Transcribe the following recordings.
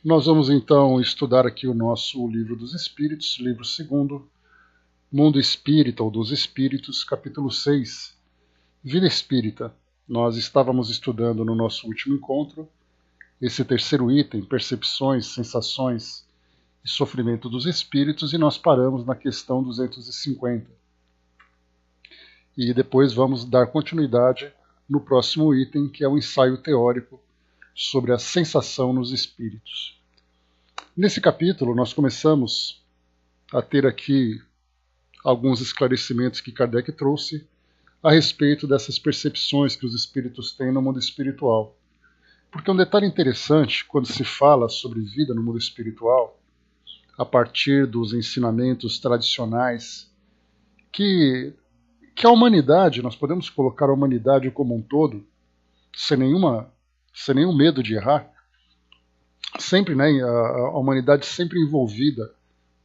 Nós vamos então estudar aqui o nosso Livro dos Espíritos, livro 2º, Mundo Espírita ou dos Espíritos, capítulo 6, Vida Espírita. Nós estávamos estudando no nosso último encontro esse terceiro item, percepções, sensações e sofrimento dos espíritos, e nós paramos na questão 250. E depois vamos dar continuidade no próximo item, que é o ensaio teórico sobre a sensação nos espíritos. Nesse capítulo, nós começamos a ter aqui alguns esclarecimentos que Kardec trouxe a respeito dessas percepções que os espíritos têm no mundo espiritual. Porque um detalhe interessante, quando se fala sobre vida no mundo espiritual, a partir dos ensinamentos tradicionais, que a humanidade, nós podemos colocar a humanidade como um todo, sem nenhum medo de errar, sempre, a humanidade sempre envolvida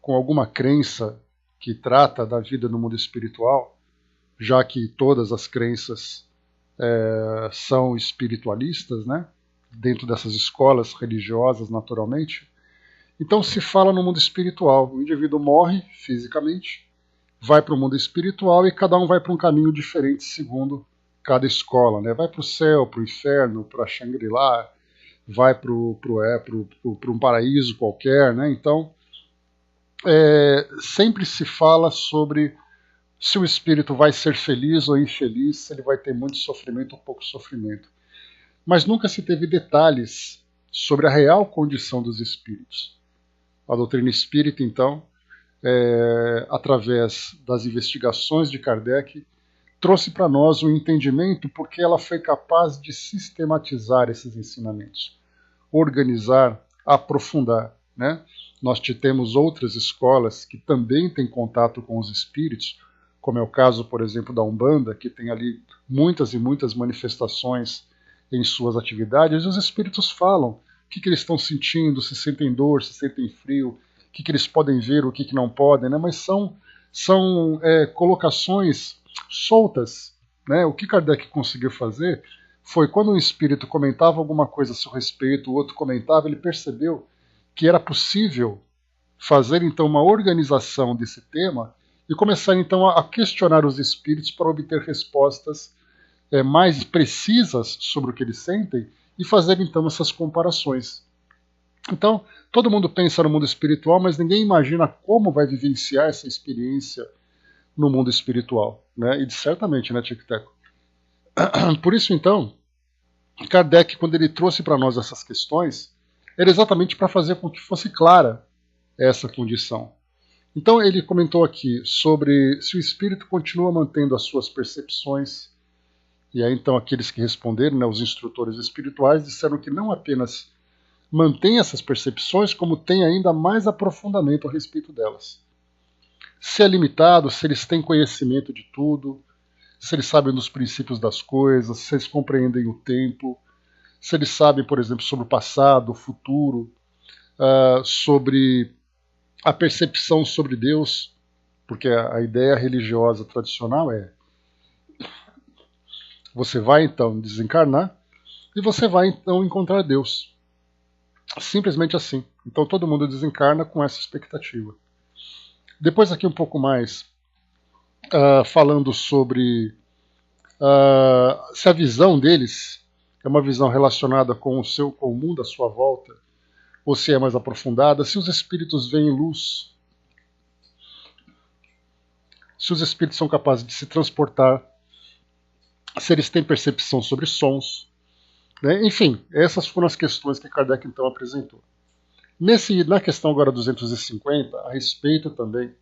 com alguma crença que trata da vida no mundo espiritual, já que todas as crenças são espiritualistas, né? Dentro dessas escolas religiosas, naturalmente. Então se fala no mundo espiritual. O indivíduo morre fisicamente, vai para o mundo espiritual e cada um vai para um caminho diferente segundo cada escola, né? Vai para o céu, para o inferno, para Shangri-La, vai para um paraíso qualquer, né? Então sempre se fala sobre se o espírito vai ser feliz ou infeliz, se ele vai ter muito sofrimento ou pouco sofrimento. Mas nunca se teve detalhes sobre a real condição dos espíritos. A doutrina espírita, então, através das investigações de Kardec, trouxe para nós um entendimento porque ela foi capaz de sistematizar esses ensinamentos, organizar, aprofundar, né? Nós temos outras escolas que também têm contato com os espíritos, como é o caso, por exemplo, da Umbanda, que tem ali muitas e muitas manifestações em suas atividades, e os espíritos falam o que eles estão sentindo, se sentem dor, se sentem frio, o que eles podem ver, o que não podem, né? Mas são colocações soltas, né? O que Kardec conseguiu fazer foi, quando um espírito comentava alguma coisa a seu respeito, o outro comentava, ele percebeu que era possível fazer então uma organização desse tema e começar então a questionar os espíritos para obter respostas mais precisas sobre o que eles sentem e fazer então essas comparações. Então, todo mundo pensa no mundo espiritual, mas ninguém imagina como vai vivenciar essa experiência no mundo espiritual, né? E certamente, né, Tic-Teco? Por isso, então, Kardec, quando ele trouxe para nós essas questões, era exatamente para fazer com que fosse clara essa condição. Então, ele comentou aqui sobre se o espírito continua mantendo as suas percepções. E aí, então, aqueles que responderam, né, os instrutores espirituais, disseram que não apenas mantém essas percepções, como tem ainda mais aprofundamento a respeito delas. Se é limitado, se eles têm conhecimento de tudo, se eles sabem dos princípios das coisas, se eles compreendem o tempo, se eles sabem, por exemplo, sobre o passado, o futuro, sobre a percepção sobre Deus, porque a ideia religiosa tradicional é: você vai então desencarnar e você vai então encontrar Deus. Simplesmente assim. Então todo mundo desencarna com essa expectativa. Depois aqui um pouco mais, falando sobre se a visão deles é uma visão relacionada com o mundo à sua volta, ou se é mais aprofundada, se os espíritos veem luz, se os espíritos são capazes de se transportar, se eles têm percepção sobre sons, né? Enfim, essas foram as questões que Kardec então apresentou. Na questão agora 250, a respeito também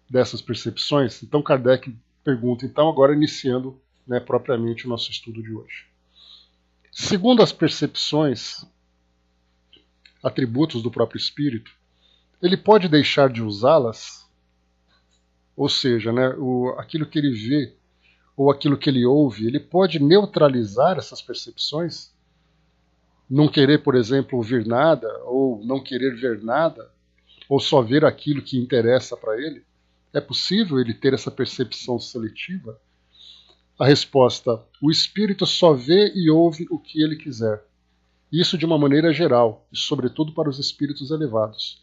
dessas percepções, então Kardec pergunta, então agora iniciando, né, propriamente o nosso estudo de hoje. Segundo as percepções, atributos do próprio espírito, ele pode deixar de usá-las, ou seja, né, aquilo que ele vê ou aquilo que ele ouve, ele pode neutralizar essas percepções, não querer, por exemplo, ouvir nada, ou não querer ver nada, ou só ver aquilo que interessa para ele. É possível ele ter essa percepção seletiva? A resposta: o espírito só vê e ouve o que ele quiser. Isso de uma maneira geral, e sobretudo para os espíritos elevados.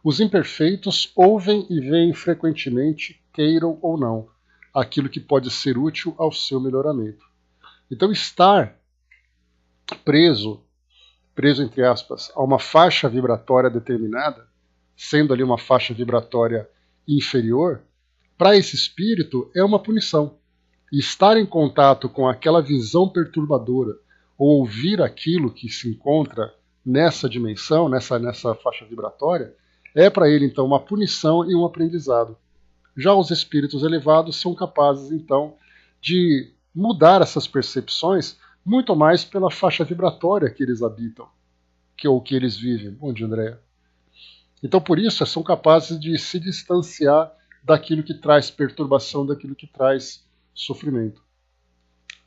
Os imperfeitos ouvem e veem frequentemente, queiram ou não, aquilo que pode ser útil ao seu melhoramento. Então, estar preso entre aspas, a uma faixa vibratória determinada, sendo ali uma faixa vibratória inferior, para esse espírito é uma punição. E estar em contato com aquela visão perturbadora, ou ouvir aquilo que se encontra nessa dimensão, nessa faixa vibratória, é para ele então uma punição e um aprendizado. Já os espíritos elevados são capazes então de mudar essas percepções muito mais pela faixa vibratória que eles habitam, ou que eles vivem. Bom dia, Andréa. Então, por isso, são capazes de se distanciar daquilo que traz perturbação, daquilo que traz sofrimento.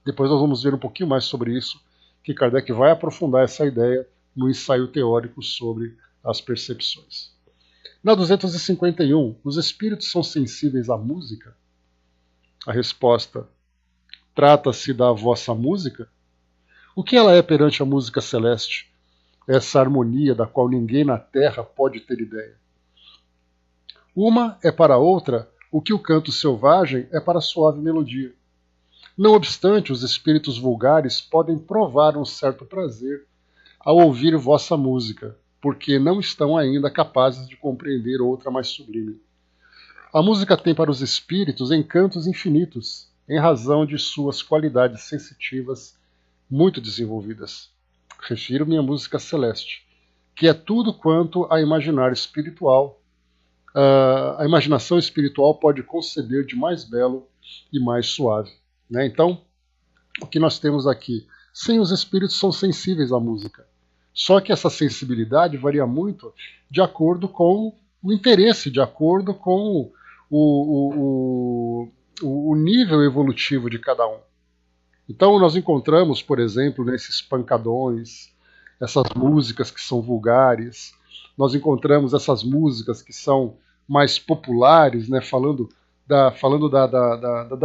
Depois nós vamos ver um pouquinho mais sobre isso, que Kardec vai aprofundar essa ideia no ensaio teórico sobre as percepções. Na 251, os espíritos são sensíveis à música? A resposta: trata-se da vossa música? O que ela é perante a música celeste? Essa harmonia da qual ninguém na Terra pode ter ideia. Uma é para a outra o que o canto selvagem é para a suave melodia. Não obstante, os espíritos vulgares podem provar um certo prazer ao ouvir vossa música, porque não estão ainda capazes de compreender outra mais sublime. A música tem para os espíritos encantos infinitos, em razão de suas qualidades sensitivas muito desenvolvidas. Refiro-me à música celeste, que é tudo quanto a imaginação espiritual pode conceber de mais belo e mais suave. Né? Então, o que nós temos aqui? Sim, os espíritos são sensíveis à música. Só que essa sensibilidade varia muito de acordo com o interesse, de acordo com o nível evolutivo de cada um. Então nós encontramos, por exemplo, nesses pancadões, essas músicas que são vulgares, nós encontramos essas músicas que são mais populares, né, falando da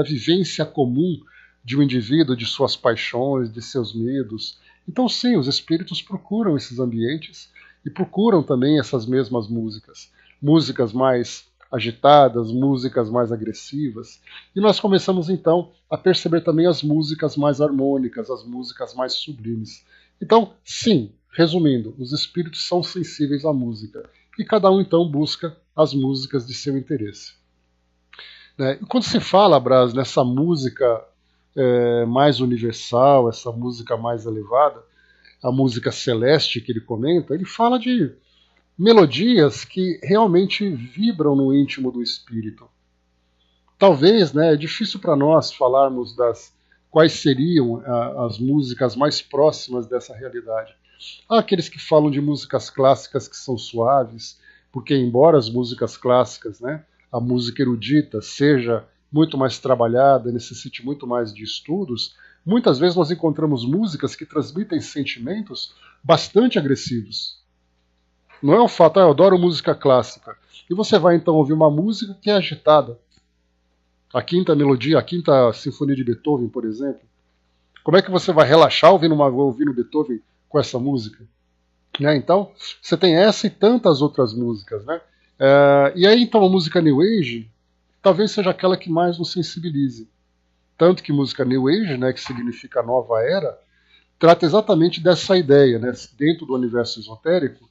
vivência comum de um indivíduo, de suas paixões, de seus medos. Então sim, os espíritos procuram esses ambientes e procuram também essas mesmas músicas. Músicas mais agitadas, músicas mais agressivas. E nós começamos então a perceber também as músicas mais harmônicas, as músicas mais sublimes. Então, sim, resumindo, os espíritos são sensíveis à música. E cada um então busca as músicas de seu interesse. E quando se fala, Brás, nessa música mais universal, essa música mais elevada, a música celeste que ele comenta, ele fala de melodias que realmente vibram no íntimo do espírito. Talvez, né, é difícil para nós falarmos quais seriam as músicas mais próximas dessa realidade. Há aqueles que falam de músicas clássicas que são suaves, porque embora as músicas clássicas, né, a música erudita, seja muito mais trabalhada, necessite muito mais de estudos, muitas vezes nós encontramos músicas que transmitem sentimentos bastante agressivos. Não é o fato, eu adoro música clássica. E você vai então ouvir uma música que é agitada. A quinta melodia, a quinta sinfonia de Beethoven, por exemplo. Como é que você vai relaxar ouvindo Beethoven com essa música? Então, você tem essa e tantas outras músicas. Né? E aí então a música New Age talvez seja aquela que mais nos sensibilize. Tanto que música New Age, né, que significa nova era, trata exatamente dessa ideia, né, dentro do universo esotérico,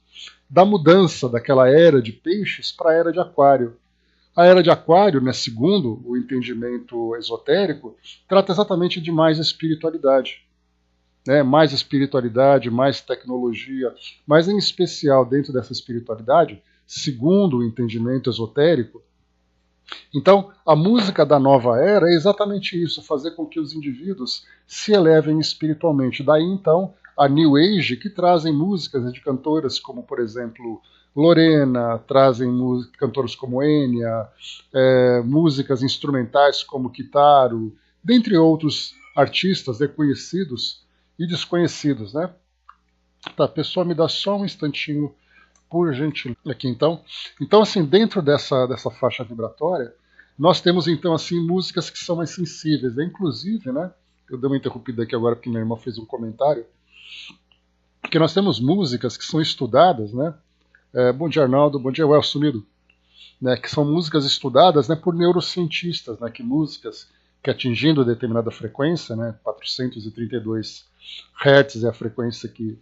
da mudança daquela era de peixes para a era de aquário. A era de aquário, né, segundo o entendimento esotérico, trata exatamente de mais espiritualidade. Né, mais espiritualidade, mais tecnologia, mas em especial dentro dessa espiritualidade, segundo o entendimento esotérico. Então, a música da nova era é exatamente isso, fazer com que os indivíduos se elevem espiritualmente. Daí, então, a New Age, que trazem músicas de cantoras como, por exemplo, Lorena, trazem cantores como Enya, músicas instrumentais como Kitaro, dentre outros artistas reconhecidos e desconhecidos. Né? Tá, pessoal, me dá só um instantinho, por gentileza. Aqui, então, assim, dentro dessa faixa vibratória, nós temos, então, assim, músicas que são mais sensíveis. Inclusive, né, eu dei uma interrompida aqui agora porque minha irmã fez um comentário. Porque nós temos músicas que são estudadas, né? Bom dia, Arnaldo, bom dia, sumido. Né, que são músicas estudadas, né, por neurocientistas, né, que músicas que atingindo determinada frequência, né, 432 Hz é a frequência que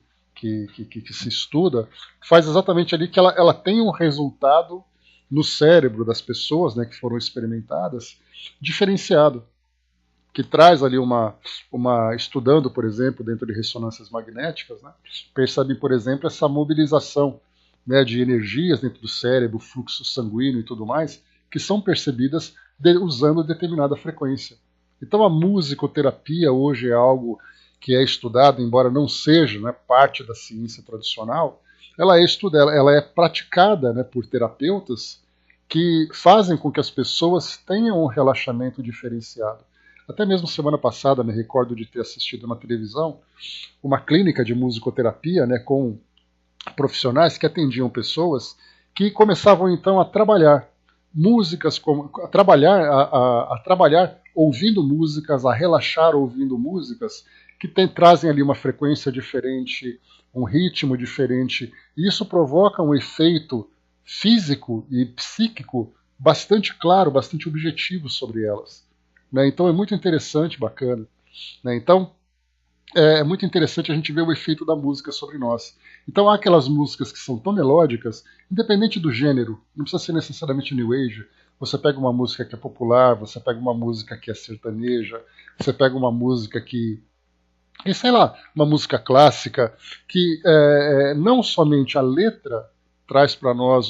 se estuda, faz exatamente ali que ela tem um resultado no cérebro das pessoas, né, que foram experimentadas, diferenciado, que traz ali estudando, por exemplo, dentro de ressonâncias magnéticas, né, percebe, por exemplo, essa mobilização, né, de energias dentro do cérebro, fluxo sanguíneo e tudo mais, que são percebidas usando determinada frequência. Então a musicoterapia hoje é algo que é estudado, embora não seja, né, parte da ciência tradicional, ela é estudada, ela é praticada, né, por terapeutas que fazem com que as pessoas tenham um relaxamento diferenciado. Até mesmo semana passada me recordo de ter assistido na televisão uma clínica de musicoterapia, né, com profissionais que atendiam pessoas que começavam então a trabalhar músicas, a trabalhar ouvindo músicas, a relaxar ouvindo músicas que trazem ali uma frequência diferente, um ritmo diferente, e isso provoca um efeito físico e psíquico bastante claro, bastante objetivo sobre elas. Né? Então é muito interessante, bacana. Né? Então é muito interessante a gente ver o efeito da música sobre nós. Então há aquelas músicas que são tão melódicas, independente do gênero, não precisa ser necessariamente New Age. Você pega uma música que é popular, você pega uma música que é sertaneja, você pega uma música sei lá, uma música clássica, que não somente a letra traz para nós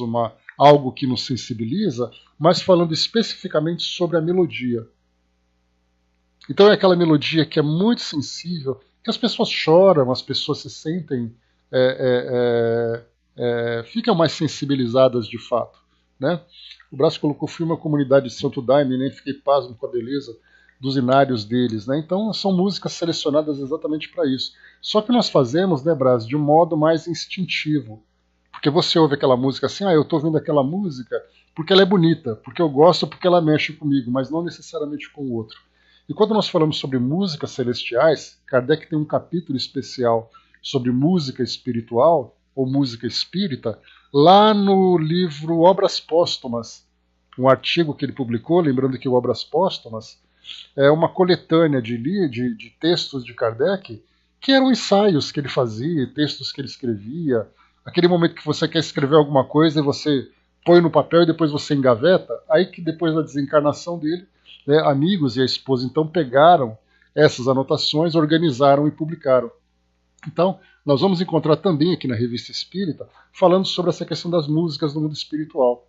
algo que nos sensibiliza, mas falando especificamente sobre a melodia. Então é aquela melodia que é muito sensível, que as pessoas choram, as pessoas se sentem, ficam mais sensibilizadas de fato. Né? O Brás colocou filme A Comunidade de Santo Daime, nem fiquei pasmo com a beleza dos inários deles. Né? Então são músicas selecionadas exatamente para isso. Só que nós fazemos, né, Brás, de um modo mais instintivo. Porque você ouve aquela música assim, eu estou ouvindo aquela música porque ela é bonita, porque eu gosto, porque ela mexe comigo, mas não necessariamente com o outro. E quando nós falamos sobre músicas celestiais, Kardec tem um capítulo especial sobre música espiritual, ou música espírita, lá no livro Obras Póstumas, um artigo que ele publicou, lembrando que o Obras Póstumas é uma coletânea de textos de Kardec, que eram ensaios que ele fazia, textos que ele escrevia, aquele momento que você quer escrever alguma coisa e você põe no papel e depois você engaveta, aí que depois da desencarnação dele, né, amigos e a esposa então pegaram essas anotações, organizaram e publicaram. Então, nós vamos encontrar também aqui na Revista Espírita falando sobre essa questão das músicas do mundo espiritual.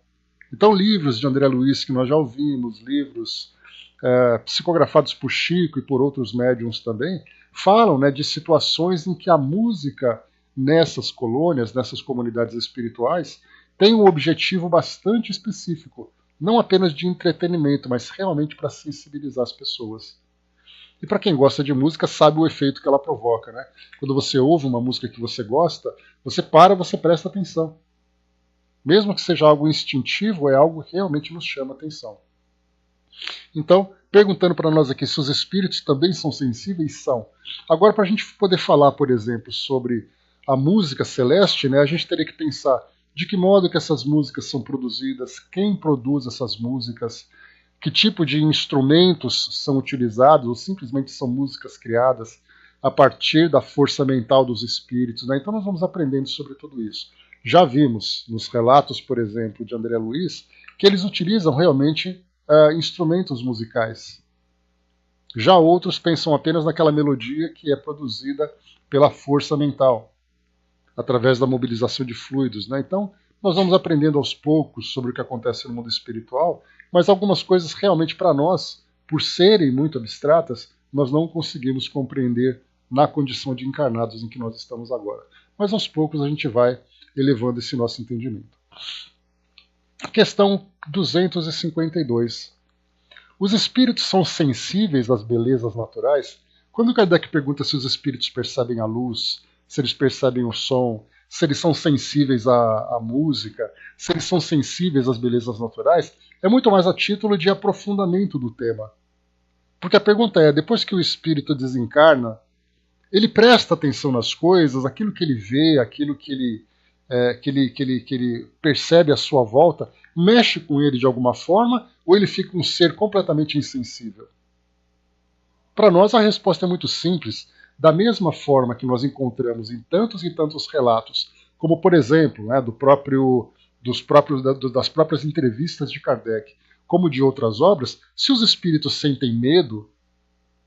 Então, livros de André Luiz que nós já ouvimos, livros psicografados por Chico e por outros médiums também, falam, né, de situações em que a música nessas colônias, nessas comunidades espirituais, tem um objetivo bastante específico, não apenas de entretenimento, mas realmente para sensibilizar as pessoas. E para quem gosta de música, sabe o efeito que ela provoca. Né? Quando você ouve uma música que você gosta, você presta atenção. Mesmo que seja algo instintivo, é algo que realmente nos chama atenção. Então, perguntando para nós aqui se os espíritos também são sensíveis, são. Agora, para a gente poder falar, por exemplo, sobre a música celeste, né, a gente teria que pensar de que modo que essas músicas são produzidas, quem produz essas músicas, que tipo de instrumentos são utilizados, ou simplesmente são músicas criadas a partir da força mental dos espíritos. Né? Então nós vamos aprendendo sobre tudo isso. Já vimos nos relatos, por exemplo, de André Luiz, que eles utilizam realmente instrumentos musicais. Já outros pensam apenas naquela melodia que é produzida pela força mental, através da mobilização de fluidos. Né? Então, nós vamos aprendendo aos poucos sobre o que acontece no mundo espiritual, mas algumas coisas realmente para nós, por serem muito abstratas, nós não conseguimos compreender na condição de encarnados em que nós estamos agora. Mas aos poucos a gente vai elevando esse nosso entendimento. Questão 252. Os espíritos são sensíveis às belezas naturais? Quando Kardec pergunta se os espíritos percebem a luz, se eles percebem o som, se eles são sensíveis à música, se eles são sensíveis às belezas naturais, é muito mais a título de aprofundamento do tema. Porque a pergunta é, depois que o espírito desencarna, Ele presta atenção nas coisas, aquilo que ele vê, aquilo que ele percebe à sua volta, mexe com ele de alguma forma, ou ele fica um ser completamente insensível? Para nós a resposta é muito simples. Da mesma forma que nós encontramos em tantos e tantos relatos, como por exemplo, né, das próprias entrevistas de Kardec, como de outras obras, se os espíritos sentem medo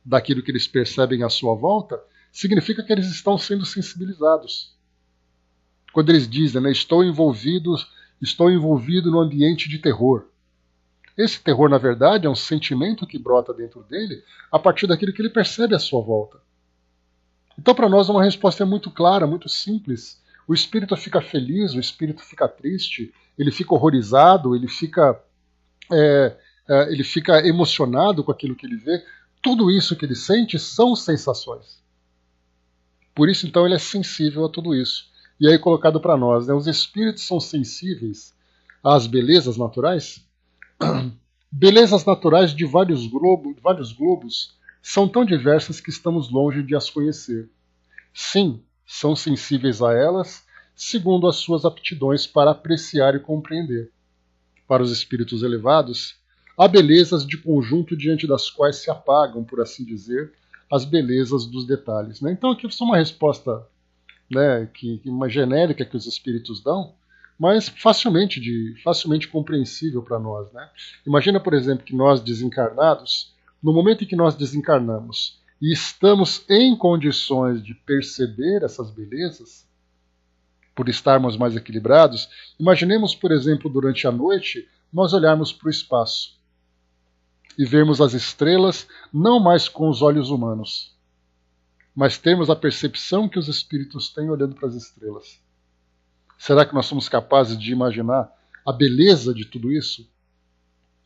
daquilo que eles percebem à sua volta, significa que eles estão sendo sensibilizados. Quando eles dizem, né, estou envolvido no ambiente de terror. Esse terror, na verdade, é um sentimento que brota dentro dele a partir daquilo que ele percebe à sua volta. Então, para nós, uma resposta é muito clara, muito simples. O espírito fica feliz, o espírito fica triste, ele fica horrorizado, ele fica emocionado com aquilo que ele vê. Tudo isso que ele sente são sensações. Por isso, então, ele é sensível a tudo isso. E aí, colocado para nós, né, os espíritos são sensíveis às belezas naturais? Belezas naturais de vários globos são tão diversas que estamos longe de as conhecer. Sim, são sensíveis a elas, segundo as suas aptidões para apreciar e compreender. Para os espíritos elevados, há belezas de conjunto diante das quais se apagam, por assim dizer, as belezas dos detalhes. Né? Então, aqui é só uma resposta, né, uma genérica que os espíritos dão, mas facilmente compreensível para nós. Né? Imagina, por exemplo, que nós desencarnados, no momento em que nós desencarnamos e estamos em condições de perceber essas belezas, por estarmos mais equilibrados, imaginemos, por exemplo, durante a noite, nós olharmos para o espaço e vermos as estrelas não mais com os olhos humanos, mas termos a percepção que os espíritos têm olhando para as estrelas. Será que nós somos capazes de imaginar a beleza de tudo isso?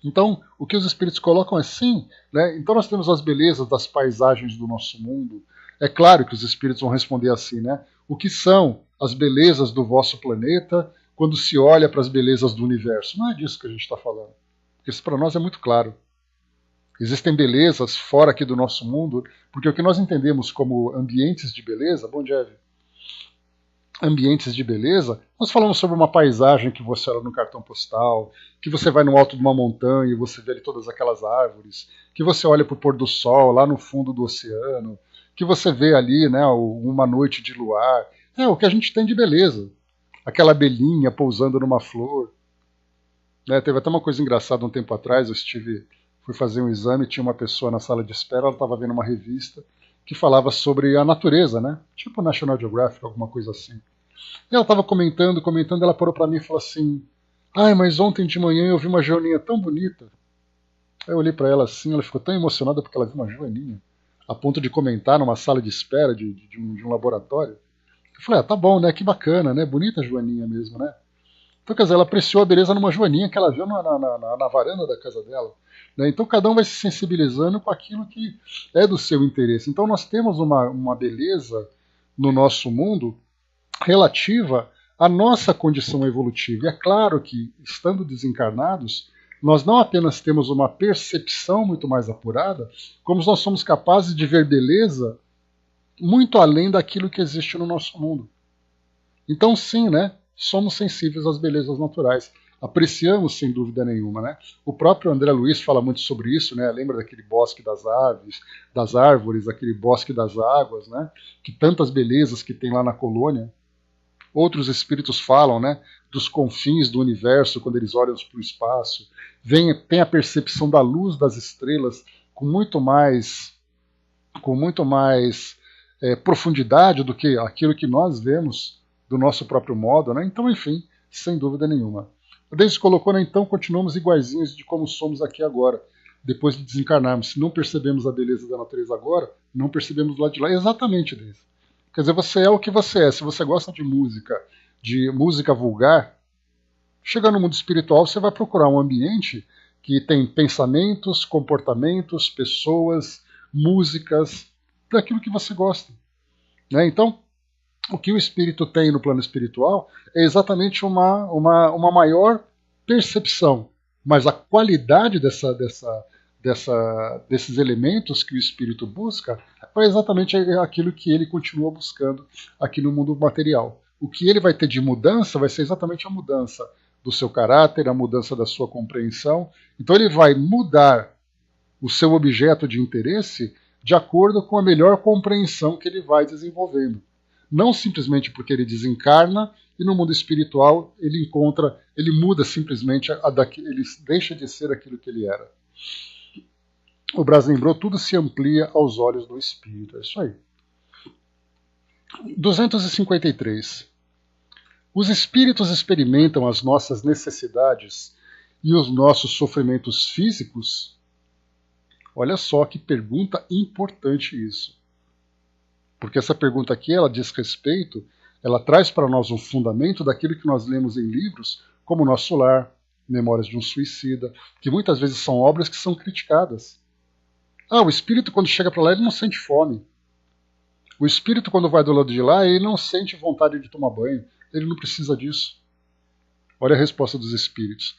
Então, o que os espíritos colocam é sim, né? Então nós temos as belezas das paisagens do nosso mundo. É claro que os espíritos vão responder assim, né? O que são as belezas do vosso planeta quando se olha para as belezas do universo? Não é disso que a gente está falando. Isso para nós é muito claro. Existem belezas fora aqui do nosso mundo, porque o que nós entendemos como ambientes de beleza, bom dia, ambientes de beleza, nós falamos sobre uma paisagem que você olha no cartão postal, que você vai no alto de uma montanha e você vê ali todas aquelas árvores, que você olha para o pôr do sol lá no fundo do oceano, que você vê ali, né, uma noite de luar. É o que a gente tem de beleza. Aquela abelhinha pousando numa flor. Né, teve até uma coisa engraçada um tempo atrás, fui fazer um exame, tinha uma pessoa na sala de espera, ela estava vendo uma revista que falava sobre a natureza, né? Tipo National Geographic, alguma coisa assim. E ela estava comentando, ela parou para mim e falou assim: ai, mas ontem de manhã eu vi uma joaninha tão bonita. Aí eu olhei para ela assim, ela ficou tão emocionada porque ela viu uma joaninha, a ponto de comentar numa sala de espera de um laboratório. Eu falei, tá bom, né? Que bacana, né? Bonita a joaninha mesmo, né? Então, quer dizer, ela apreciou a beleza numa joaninha que ela viu na varanda da casa dela. Né? Então, cada um vai se sensibilizando com aquilo que é do seu interesse. Então, nós temos uma beleza no nosso mundo relativa à nossa condição evolutiva. E é claro que, estando desencarnados, nós não apenas temos uma percepção muito mais apurada, como nós somos capazes de ver beleza muito além daquilo que existe no nosso mundo. Então, sim, né? Somos sensíveis às belezas naturais. Apreciamos sem dúvida nenhuma, né? O próprio André Luiz fala muito sobre isso, né? Lembra daquele bosque das aves, das árvores, aquele bosque das águas, né? Que tantas belezas que tem lá na colônia. Outros espíritos falam, né? Dos confins do universo quando eles olham para o espaço. Tem a percepção da luz das estrelas com muito mais profundidade do que aquilo que nós vemos do nosso próprio modo, né? Então, enfim, sem dúvida nenhuma. O Denis colocou, né? Então continuamos iguaizinhos de como somos aqui agora, depois de desencarnarmos. Se não percebemos a beleza da natureza agora, não percebemos do lado de lá. Exatamente, Denis. Quer dizer, você é o que você é. Se você gosta de música vulgar, chega no mundo espiritual, você vai procurar um ambiente que tem pensamentos, comportamentos, pessoas, músicas, daquilo que você gosta. Né? Então, o que o espírito tem no plano espiritual é exatamente uma maior percepção, mas a qualidade desses elementos que o espírito busca para exatamente aquilo que ele continua buscando aqui no mundo material. O que ele vai ter de mudança vai ser exatamente a mudança do seu caráter, a mudança da sua compreensão. Então ele vai mudar o seu objeto de interesse de acordo com a melhor compreensão que ele vai desenvolvendo. Não simplesmente porque ele desencarna e no mundo espiritual ele muda simplesmente, ele deixa de ser aquilo que ele era. O Brás lembrou, tudo se amplia aos olhos do espírito. É isso aí. 253. Os espíritos experimentam as nossas necessidades e os nossos sofrimentos físicos? Olha só que pergunta importante isso. Porque essa pergunta aqui, ela diz respeito, ela traz para nós um fundamento daquilo que nós lemos em livros, como Nosso Lar, Memórias de um Suicida, que muitas vezes são obras que são criticadas. O espírito quando chega para lá, ele não sente fome. O espírito quando vai do lado de lá, ele não sente vontade de tomar banho. Ele não precisa disso. Olha a resposta dos espíritos.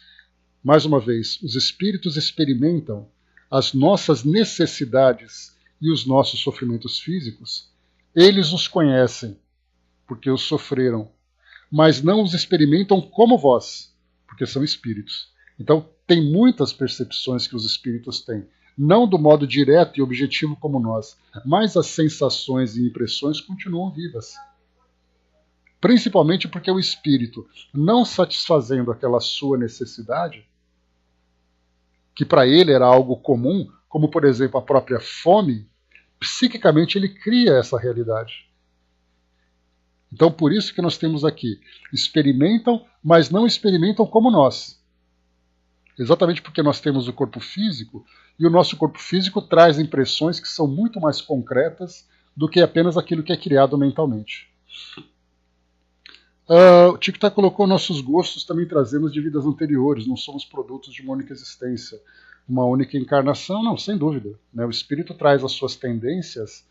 Mais uma vez, os espíritos experimentam as nossas necessidades e os nossos sofrimentos físicos. Eles os conhecem, porque os sofreram, mas não os experimentam como vós, porque são espíritos. Então, tem muitas percepções que os espíritos têm, não do modo direto e objetivo como nós, mas as sensações e impressões continuam vivas. Principalmente porque o espírito, não satisfazendo aquela sua necessidade, que para ele era algo comum, como por exemplo a própria fome, psiquicamente ele cria essa realidade. Então por isso que nós temos aqui, experimentam, mas não experimentam como nós. Exatamente porque nós temos o corpo físico, e o nosso corpo físico traz impressões que são muito mais concretas do que apenas aquilo que é criado mentalmente. O Tico-Tá colocou nossos gostos também trazemos de vidas anteriores, não somos produtos de uma única existência, uma única encarnação, não, sem dúvida. Né? O espírito traz as suas tendências,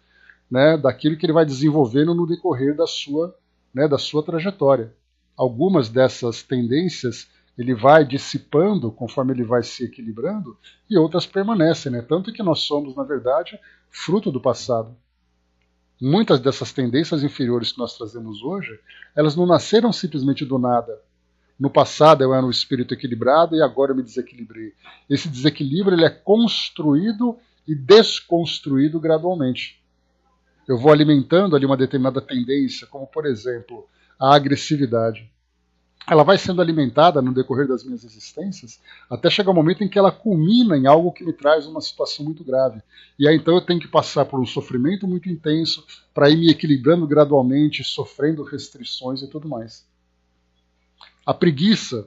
né, daquilo que ele vai desenvolvendo no decorrer da sua trajetória. Algumas dessas tendências ele vai dissipando conforme ele vai se equilibrando e outras permanecem, né? Tanto que nós somos, na verdade, fruto do passado. Muitas dessas tendências inferiores que nós trazemos hoje, elas não nasceram simplesmente do nada. No passado eu era um espírito equilibrado e agora eu me desequilibrei. Esse desequilíbrio ele é construído e desconstruído gradualmente. Eu vou alimentando ali uma determinada tendência, como por exemplo, a agressividade. Ela vai sendo alimentada no decorrer das minhas existências, até chegar o momento em que ela culmina em algo que me traz uma situação muito grave. E aí então eu tenho que passar por um sofrimento muito intenso para ir me equilibrando gradualmente, sofrendo restrições e tudo mais. A preguiça,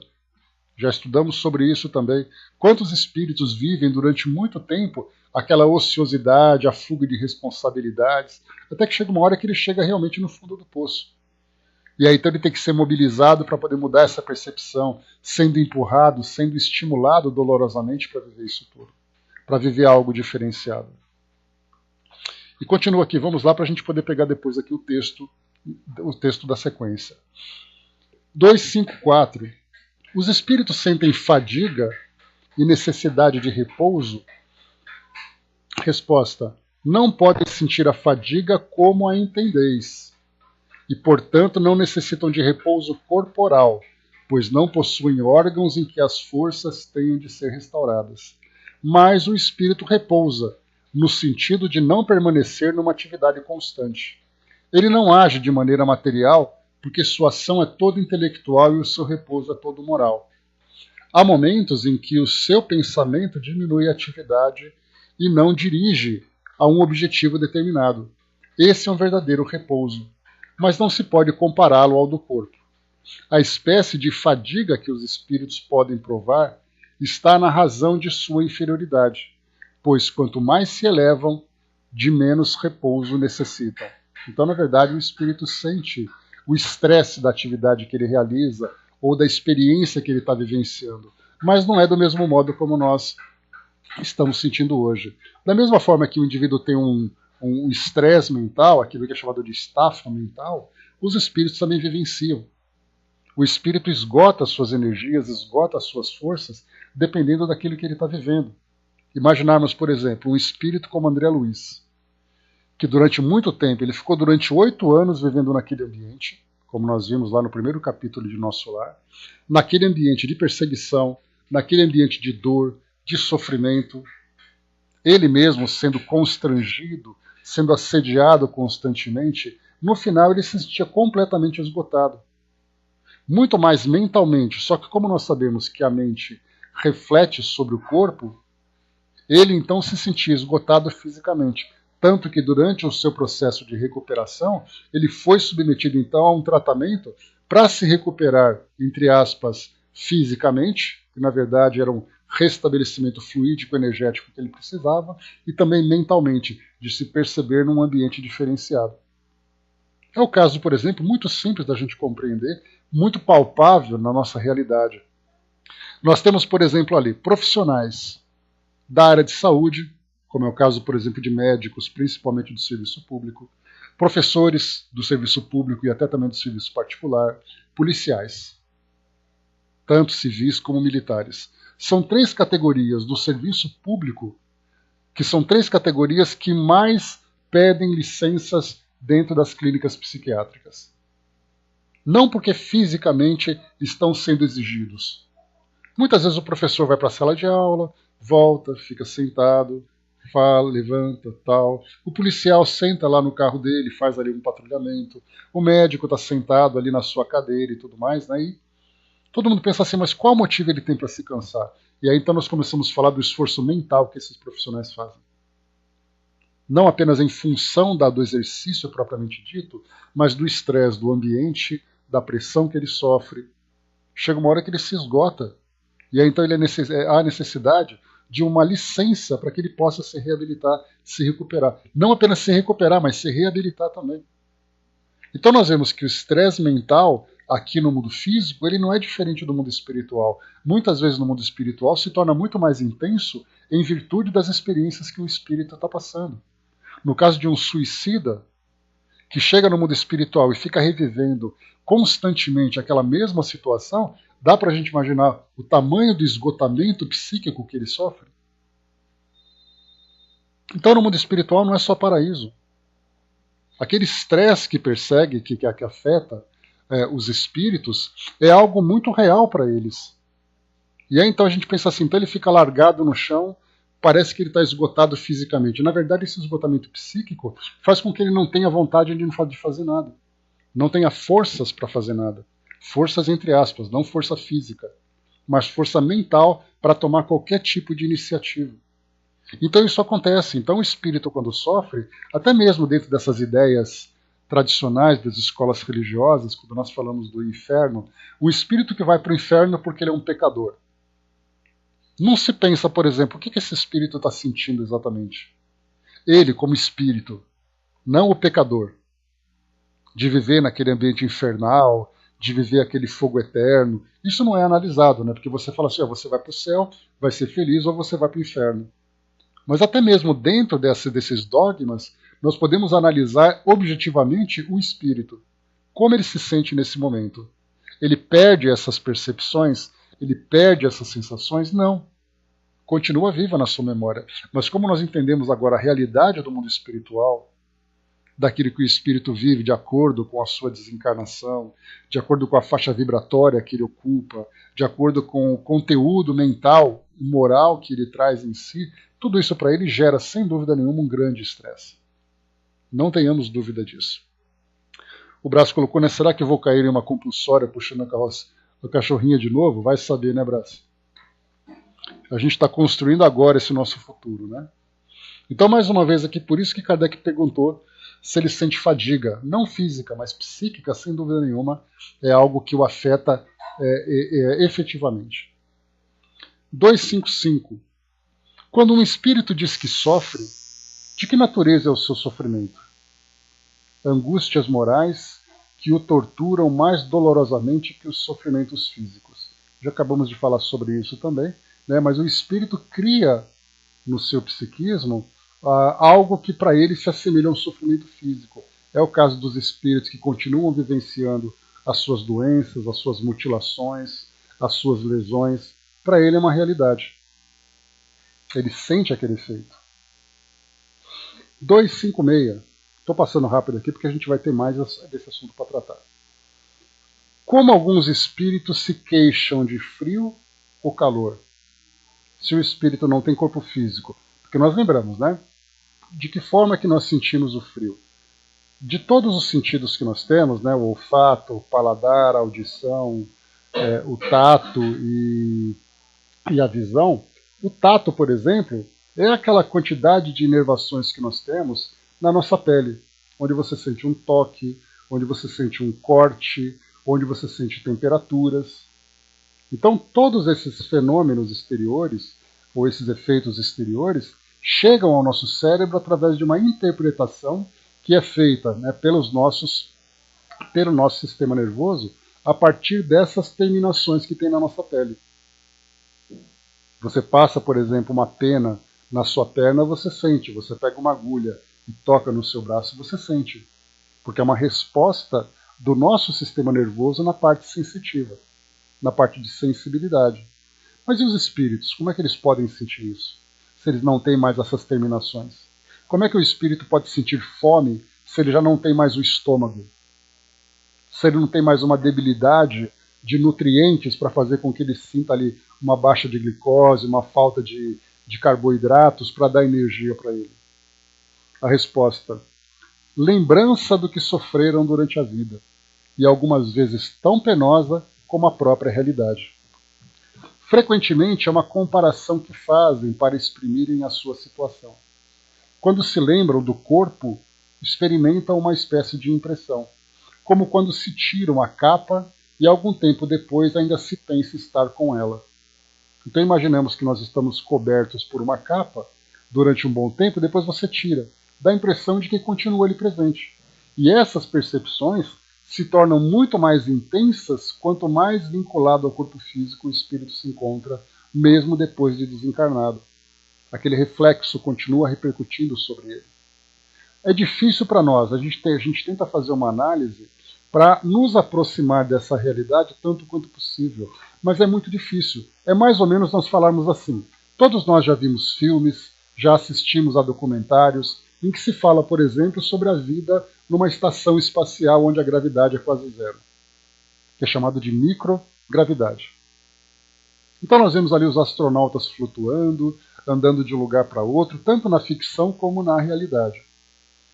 já estudamos sobre isso também. Quantos espíritos vivem durante muito tempo aquela ociosidade, a fuga de responsabilidades, até que chega uma hora que ele chega realmente no fundo do poço. E aí então ele tem que ser mobilizado para poder mudar essa percepção, sendo empurrado, sendo estimulado dolorosamente para viver isso tudo, para viver algo diferenciado. E continua aqui, vamos lá para a gente poder pegar depois aqui o texto da sequência. 254. Os espíritos sentem fadiga e necessidade de repouso? Resposta: não podem sentir a fadiga como a entendeis. E, portanto, não necessitam de repouso corporal, pois não possuem órgãos em que as forças tenham de ser restauradas. Mas o espírito repousa, no sentido de não permanecer numa atividade constante. Ele não age de maneira material, porque sua ação é toda intelectual e o seu repouso é todo moral. Há momentos em que o seu pensamento diminui a atividade e não dirige a um objetivo determinado. Esse é um verdadeiro repouso, mas não se pode compará-lo ao do corpo. A espécie de fadiga que os espíritos podem provar está na razão de sua inferioridade, pois quanto mais se elevam, de menos repouso necessitam. Então, na verdade, o espírito sente o estresse da atividade que ele realiza ou da experiência que ele está vivenciando, mas não é do mesmo modo como nós estamos sentindo hoje. Da mesma forma que o indivíduo tem um estresse mental, aquilo que é chamado de estafa mental, os espíritos também vivenciam. O espírito esgota as suas energias, esgota as suas forças, dependendo daquilo que ele está vivendo. Imaginarmos, por exemplo, um espírito como André Luiz, que durante muito tempo, ele ficou durante 8 anos vivendo naquele ambiente, como nós vimos lá no primeiro capítulo de Nosso Lar, naquele ambiente de perseguição, naquele ambiente de dor, de sofrimento, ele mesmo sendo constrangido, sendo assediado constantemente, no final ele se sentia completamente esgotado. Muito mais mentalmente, só que como nós sabemos que a mente reflete sobre o corpo, ele então se sentia esgotado fisicamente. Tanto que durante o seu processo de recuperação, ele foi submetido então a um tratamento para se recuperar, entre aspas, fisicamente, que na verdade era um restabelecimento fluídico energético que ele precisava, e também mentalmente, de se perceber num ambiente diferenciado. É o caso, por exemplo, muito simples da gente compreender, muito palpável na nossa realidade. Nós temos, por exemplo, ali profissionais da área de saúde, como é o caso, por exemplo, de médicos, principalmente do serviço público, professores do serviço público e até também do serviço particular, policiais, tanto civis como militares. São 3 categorias do serviço público, que são 3 categorias que mais pedem licenças dentro das clínicas psiquiátricas. Não porque fisicamente estão sendo exigidos. Muitas vezes o professor vai para a sala de aula, volta, fica sentado, fala, levanta, tal. O policial senta lá no carro dele, faz ali um patrulhamento. O médico está sentado ali na sua cadeira e tudo mais, né? E todo mundo pensa assim, mas qual motivo ele tem para se cansar? E aí então nós começamos a falar do esforço mental que esses profissionais fazem. Não apenas em função do exercício propriamente dito, mas do estresse, do ambiente, da pressão que ele sofre. Chega uma hora que ele se esgota. E aí então há necessidade de uma licença para que ele possa se reabilitar, se recuperar. Não apenas se recuperar, mas se reabilitar também. Então nós vemos que o estresse mental, aqui no mundo físico, ele não é diferente do mundo espiritual. Muitas vezes no mundo espiritual se torna muito mais intenso em virtude das experiências que o espírito está passando. No caso de um suicida, que chega no mundo espiritual e fica revivendo constantemente aquela mesma situação, dá para a gente imaginar o tamanho do esgotamento psíquico que ele sofre? Então, no mundo espiritual não é só paraíso. Aquele estresse que persegue, que afeta os espíritos, é algo muito real para eles. E aí então a gente pensa assim, então ele fica largado no chão, parece que ele está esgotado fisicamente. Na verdade, esse esgotamento psíquico faz com que ele não tenha vontade de fazer nada. Não tenha forças para fazer nada. Forças entre aspas, não força física, mas força mental para tomar qualquer tipo de iniciativa. Então isso acontece. Então o espírito, quando sofre, até mesmo dentro dessas ideias tradicionais das escolas religiosas, quando nós falamos do inferno, o espírito que vai para o inferno é porque ele é um pecador. Não se pensa, por exemplo, o que esse espírito está sentindo exatamente. Ele, como espírito, não o pecador, de viver naquele ambiente infernal, de viver aquele fogo eterno. Isso não é analisado, né? Porque você fala assim, você vai para o céu, vai ser feliz, ou você vai para o inferno. Mas até mesmo dentro desses dogmas, nós podemos analisar objetivamente o espírito. Como ele se sente nesse momento? Ele perde essas percepções? Ele perde essas sensações? Não. Continua viva na sua memória. Mas como nós entendemos agora a realidade do mundo espiritual, daquilo que o espírito vive de acordo com a sua desencarnação, de acordo com a faixa vibratória que ele ocupa, de acordo com o conteúdo mental e moral que ele traz em si, tudo isso para ele gera, sem dúvida nenhuma, um grande estresse. Não tenhamos dúvida disso. O Brás colocou, né? Será que eu vou cair em uma compulsória puxando a cachorrinha de novo? Vai saber, né, Brás? A gente está construindo agora esse nosso futuro, né? Então, mais uma vez aqui, por isso que Kardec perguntou se ele sente fadiga, não física, mas psíquica, sem dúvida nenhuma, é algo que o afeta efetivamente. 255. Quando um espírito diz que sofre, de que natureza é o seu sofrimento? Angústias morais que o torturam mais dolorosamente que os sofrimentos físicos. Já acabamos de falar sobre isso também, né? Mas o espírito cria no seu psiquismo algo que para ele se assemelha a um sofrimento físico. É o caso dos espíritos que continuam vivenciando as suas doenças, as suas mutilações, as suas lesões. Para ele é uma realidade. Ele sente aquele efeito. 256. Estou passando rápido aqui porque a gente vai ter mais desse assunto para tratar. Como alguns espíritos se queixam de frio ou calor? Se o espírito não tem corpo físico. Porque nós lembramos, né? De que forma que nós sentimos o frio? De todos os sentidos que nós temos, né? O olfato, o paladar, a audição, o tato e a visão. O tato, por exemplo, é aquela quantidade de inervações que nós temos na nossa pele, onde você sente um toque, onde você sente um corte, onde você sente temperaturas. Então, todos esses fenômenos exteriores, ou esses efeitos exteriores, chegam ao nosso cérebro através de uma interpretação que é feita, né, pelo nosso sistema nervoso a partir dessas terminações que tem na nossa pele. Você passa, por exemplo, uma pena na sua perna, você sente. Você pega uma agulha e toca no seu braço, você sente. Porque é uma resposta do nosso sistema nervoso na parte sensitiva, na parte de sensibilidade. Mas e os espíritos? Como é que eles podem sentir isso? Se eles não têm mais essas terminações? Como é que o espírito pode sentir fome se ele já não tem mais o estômago? Se ele não tem mais uma debilidade de nutrientes para fazer com que ele sinta ali uma baixa de glicose, uma falta de carboidratos para dar energia para ele? A resposta: lembrança do que sofreram durante a vida, e algumas vezes tão penosa como a própria realidade. Frequentemente é uma comparação que fazem para exprimirem a sua situação. Quando se lembram do corpo, experimentam uma espécie de impressão, como quando se tiram a capa e algum tempo depois ainda se pensa estar com ela. Então imaginemos que nós estamos cobertos por uma capa durante um bom tempo, depois você tira. Dá a impressão de que continua ali presente. E essas percepções se tornam muito mais intensas quanto mais vinculado ao corpo físico o espírito se encontra, mesmo depois de desencarnado. Aquele reflexo continua repercutindo sobre ele. É difícil para nós, a gente tenta fazer uma análise para nos aproximar dessa realidade tanto quanto possível, mas é muito difícil. É mais ou menos nós falarmos assim: todos nós já vimos filmes, já assistimos a documentários em que se fala, por exemplo, sobre a vida numa estação espacial onde a gravidade é quase zero, que é chamado de microgravidade. Então nós vemos ali os astronautas flutuando, andando de um lugar para outro, tanto na ficção como na realidade.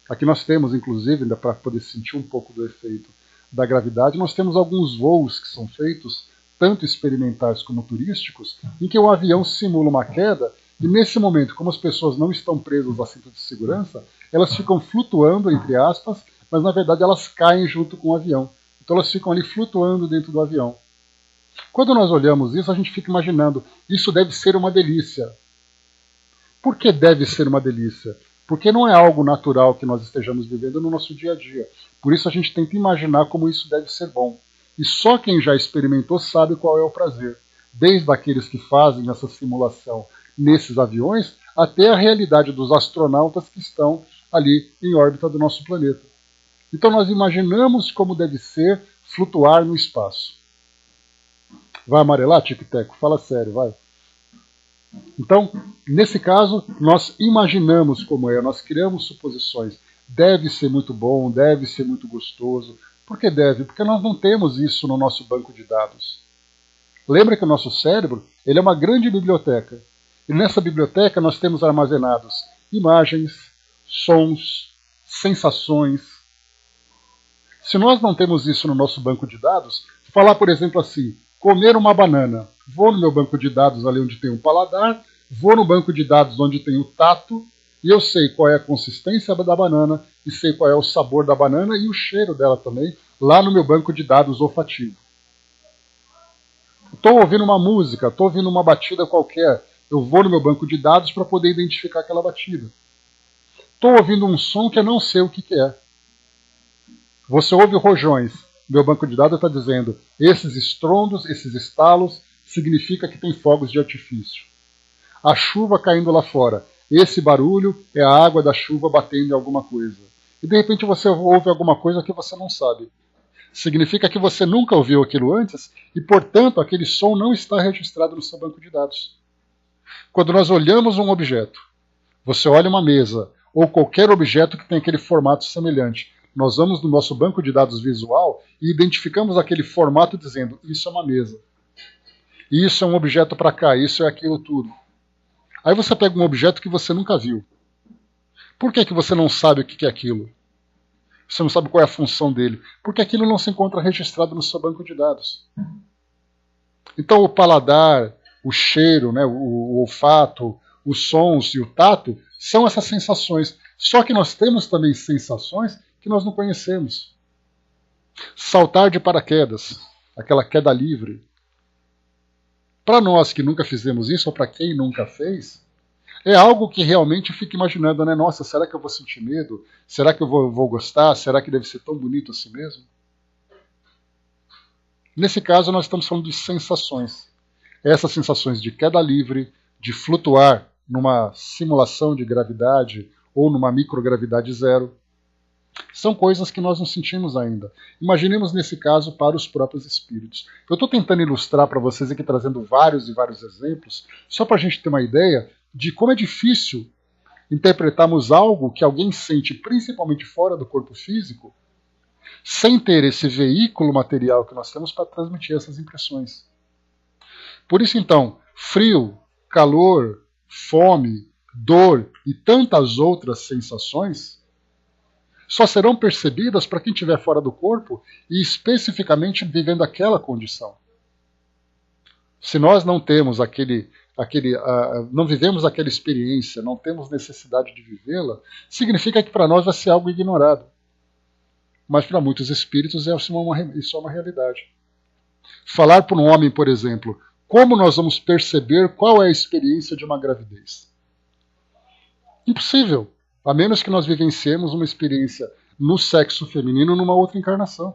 Aqui nós temos, inclusive, ainda para poder sentir um pouco do efeito da gravidade, nós temos alguns voos que são feitos, tanto experimentais como turísticos, em que o avião simula uma queda, e nesse momento, como as pessoas não estão presas ao cinto de segurança, elas ficam flutuando, entre aspas, mas na verdade elas caem junto com o avião. Então elas ficam ali flutuando dentro do avião. Quando nós olhamos isso, a gente fica imaginando, isso deve ser uma delícia. Por que deve ser uma delícia? Porque não é algo natural que nós estejamos vivendo no nosso dia a dia. Por isso a gente tenta imaginar como isso deve ser bom. E só quem já experimentou sabe qual é o prazer. Desde aqueles que fazem essa simulação nesses aviões, até a realidade dos astronautas que estão ali em órbita do nosso planeta. Então nós imaginamos como deve ser flutuar no espaço. Vai amarelar, Tic-Teco? Fala sério, vai. Então, nesse caso, nós imaginamos como é, nós criamos suposições. Deve ser muito bom, deve ser muito gostoso. Por que deve? Porque nós não temos isso no nosso banco de dados. Lembra que o nosso cérebro ele é uma grande biblioteca. E nessa biblioteca nós temos armazenados imagens, sons, sensações. Se nós não temos isso no nosso banco de dados, falar, por exemplo, assim, comer uma banana. Vou no meu banco de dados ali onde tem o paladar, vou no banco de dados onde tem o tato, e eu sei qual é a consistência da banana, e sei qual é o sabor da banana e o cheiro dela também, lá no meu banco de dados olfativo. Estou ouvindo uma música, estou ouvindo uma batida qualquer, eu vou no meu banco de dados para poder identificar aquela batida. Estou ouvindo um som que eu não sei o que é. Você ouve rojões. Meu banco de dados está dizendo, esses estrondos, esses estalos, significa que tem fogos de artifício. A chuva caindo lá fora. Esse barulho é a água da chuva batendo em alguma coisa. E de repente você ouve alguma coisa que você não sabe. Significa que você nunca ouviu aquilo antes e, portanto, aquele som não está registrado no seu banco de dados. Quando nós olhamos um objeto, você olha uma mesa, ou qualquer objeto que tenha aquele formato semelhante. Nós vamos no nosso banco de dados visual e identificamos aquele formato dizendo, isso é uma mesa, isso é um objeto para cá, isso é aquilo tudo. Aí você pega um objeto que você nunca viu. Por que você não sabe o que é aquilo? Você não sabe qual é a função dele? Porque aquilo não se encontra registrado no seu banco de dados. Então o paladar, o cheiro, né, o olfato, os sons e o tato são essas sensações. Só que nós temos também sensações que nós não conhecemos. Saltar de paraquedas, aquela queda livre. Para nós que nunca fizemos isso, ou para quem nunca fez, é algo que realmente fica imaginando, né? Nossa, será que eu vou sentir medo? Será que eu vou gostar? Será que deve ser tão bonito assim mesmo? Nesse caso, nós estamos falando de sensações. Essas sensações de queda livre, de flutuar numa simulação de gravidade ou numa microgravidade zero, são coisas que nós não sentimos ainda. Imaginemos nesse caso para os próprios espíritos. Eu estou tentando ilustrar para vocês aqui, trazendo vários e vários exemplos, só para a gente ter uma ideia de como é difícil interpretarmos algo que alguém sente, principalmente fora do corpo físico, sem ter esse veículo material que nós temos para transmitir essas impressões. Por isso, então, frio, calor, fome, dor e tantas outras sensações só serão percebidas para quem estiver fora do corpo e especificamente vivendo aquela condição. Se nós não temos não vivemos aquela experiência, não temos necessidade de vivê-la, significa que para nós vai ser algo ignorado. Mas para muitos espíritos isso é uma realidade. Falar para um homem, por exemplo, como nós vamos perceber qual é a experiência de uma gravidez? Impossível, a menos que nós vivenciemos uma experiência no sexo feminino numa outra encarnação.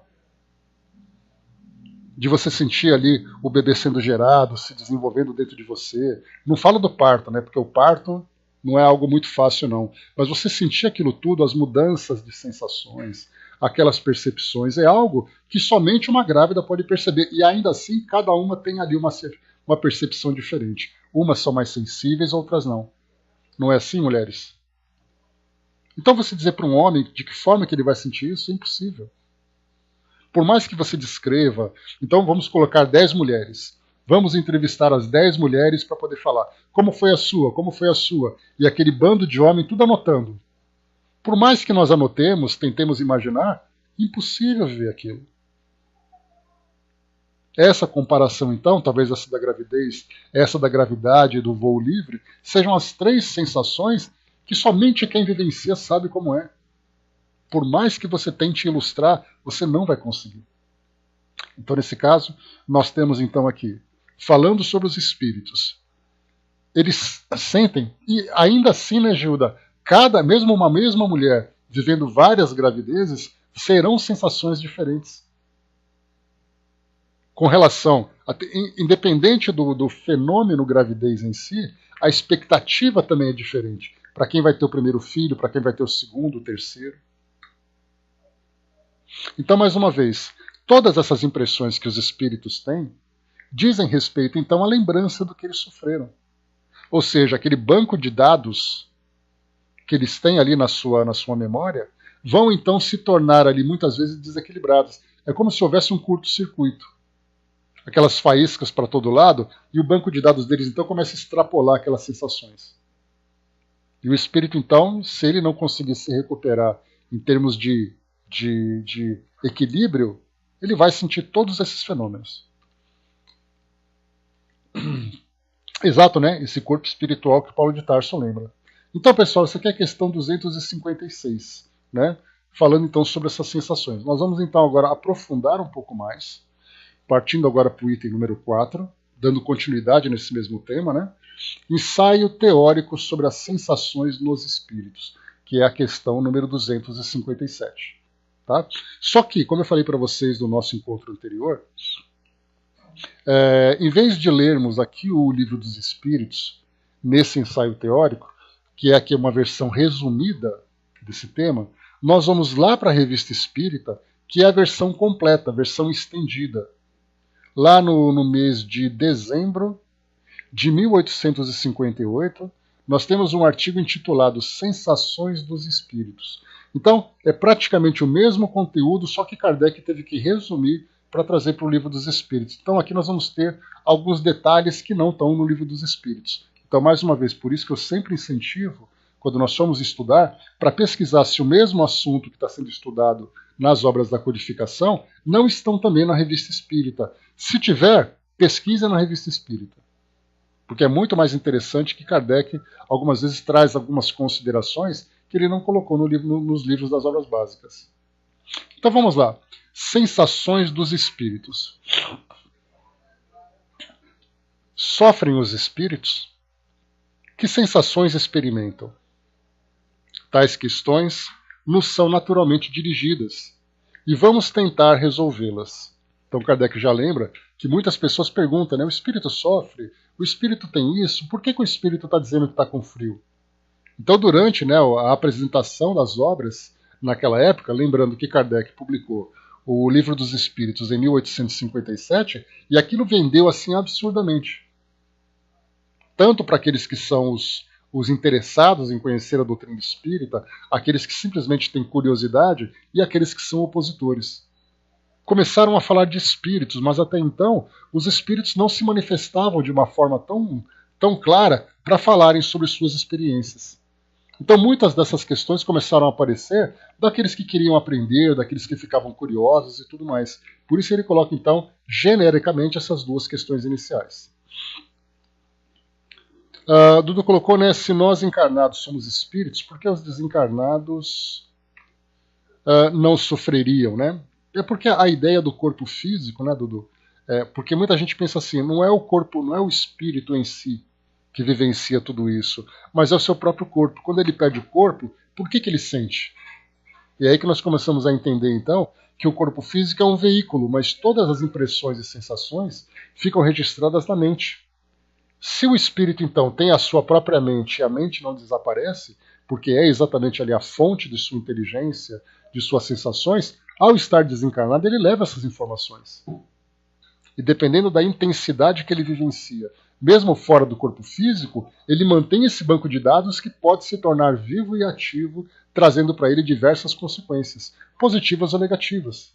De você sentir ali o bebê sendo gerado, se desenvolvendo dentro de você. Não falo do parto, né? Porque o parto não é algo muito fácil, não. Mas você sentir aquilo tudo, as mudanças de sensações, aquelas percepções, é algo que somente uma grávida pode perceber. E ainda assim, cada uma tem ali uma percepção diferente. Umas são mais sensíveis, outras não. Não é assim, mulheres? Então você dizer para um homem de que forma que ele vai sentir isso é impossível. Por mais que você descreva, então vamos colocar 10 mulheres. Vamos entrevistar as 10 mulheres para poder falar como foi a sua, como foi a sua. E aquele bando de homem tudo anotando. Por mais que nós anotemos, tentemos imaginar, impossível ver aquilo. Essa comparação, então, talvez essa da gravidez, essa da gravidade e do voo livre, sejam as 3 sensações que somente quem vivencia sabe como é. Por mais que você tente ilustrar, você não vai conseguir. Então, nesse caso, nós temos então aqui, falando sobre os espíritos. Eles sentem, e ainda assim, né, Gilda, mesmo uma mesma mulher vivendo várias gravidezes, serão sensações diferentes. Com relação, independente do fenômeno gravidez em si, a expectativa também é diferente. Para quem vai ter o primeiro filho, para quem vai ter o segundo, o terceiro. Então, mais uma vez, todas essas impressões que os espíritos têm dizem respeito, então, à lembrança do que eles sofreram. Ou seja, aquele banco de dados que eles têm ali na sua memória vão, então, se tornar ali, muitas vezes, desequilibrados. É como se houvesse um curto-circuito. Aquelas faíscas para todo lado, e o banco de dados deles, então, começa a extrapolar aquelas sensações. E o espírito, então, se ele não conseguir se recuperar em termos de equilíbrio, ele vai sentir todos esses fenômenos. Exato, né? Esse corpo espiritual que Paulo de Tarso lembra. Então, pessoal, essa aqui é a questão 256, né? Falando então sobre essas sensações. Nós vamos então agora aprofundar um pouco mais, partindo agora para o item número 4, dando continuidade nesse mesmo tema, né? Ensaio teórico sobre as sensações nos espíritos, que é a questão número 257. Tá? Só que, como eu falei para vocês no nosso encontro anterior, em vez de lermos aqui o Livro dos Espíritos, nesse ensaio teórico, que é aqui uma versão resumida desse tema, nós vamos lá para a Revista Espírita, que é a versão completa, a versão estendida. Lá no mês de dezembro de 1858, nós temos um artigo intitulado Sensações dos Espíritos. Então, é praticamente o mesmo conteúdo, só que Kardec teve que resumir para trazer para o Livro dos Espíritos. Então, aqui nós vamos ter alguns detalhes que não estão no Livro dos Espíritos. Então, mais uma vez, por isso que eu sempre incentivo, quando nós formos estudar, para pesquisar se o mesmo assunto que está sendo estudado nas obras da codificação não estão também na Revista Espírita. Se tiver, pesquisa na Revista Espírita. Porque é muito mais interessante que Kardec algumas vezes traz algumas considerações que ele não colocou nos livros das obras básicas. Então vamos lá. Sensações dos espíritos. Sofrem os espíritos? Que sensações experimentam? Tais questões nos são naturalmente dirigidas e vamos tentar resolvê-las. Então Kardec já lembra que muitas pessoas perguntam, né, o espírito sofre? O espírito tem isso? Por que o espírito está dizendo que está com frio? Então, durante, né, a apresentação das obras, naquela época, lembrando que Kardec publicou o Livro dos Espíritos em 1857, e aquilo vendeu assim absurdamente. Tanto para aqueles que são os interessados em conhecer a doutrina espírita, aqueles que simplesmente têm curiosidade e aqueles que são opositores. Começaram a falar de espíritos, mas até então os espíritos não se manifestavam de uma forma tão clara para falarem sobre suas experiências. Então muitas dessas questões começaram a aparecer daqueles que queriam aprender, daqueles que ficavam curiosos e tudo mais. Por isso ele coloca então genericamente essas duas questões iniciais. Dudu colocou, né, se nós encarnados somos espíritos, por que os desencarnados não sofreriam, né? É porque a ideia do corpo físico, né, Dudu? Porque muita gente pensa assim, não é o corpo, não é o espírito em si que vivencia tudo isso, mas é o seu próprio corpo. Quando ele perde o corpo, por que ele sente? E é aí que nós começamos a entender, então, que o corpo físico é um veículo, mas todas as impressões e sensações ficam registradas na mente. Se o espírito, então, tem a sua própria mente e a mente não desaparece, porque é exatamente ali a fonte de sua inteligência, de suas sensações, ao estar desencarnado, ele leva essas informações. E dependendo da intensidade que ele vivencia, mesmo fora do corpo físico, ele mantém esse banco de dados que pode se tornar vivo e ativo, trazendo para ele diversas consequências, positivas ou negativas.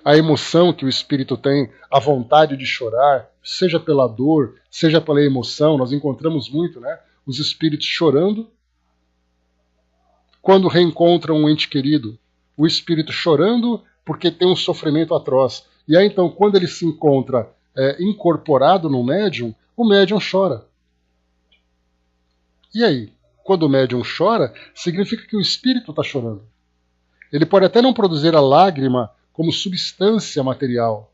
A emoção que o espírito tem, a vontade de chorar, seja pela dor, seja pela emoção, nós encontramos muito, né, os espíritos chorando quando reencontram um ente querido, o espírito chorando porque tem um sofrimento atroz. E aí então, quando ele se encontra incorporado no médium, o médium chora. E aí? Quando o médium chora, significa que o espírito está chorando. Ele pode até não produzir a lágrima como substância material,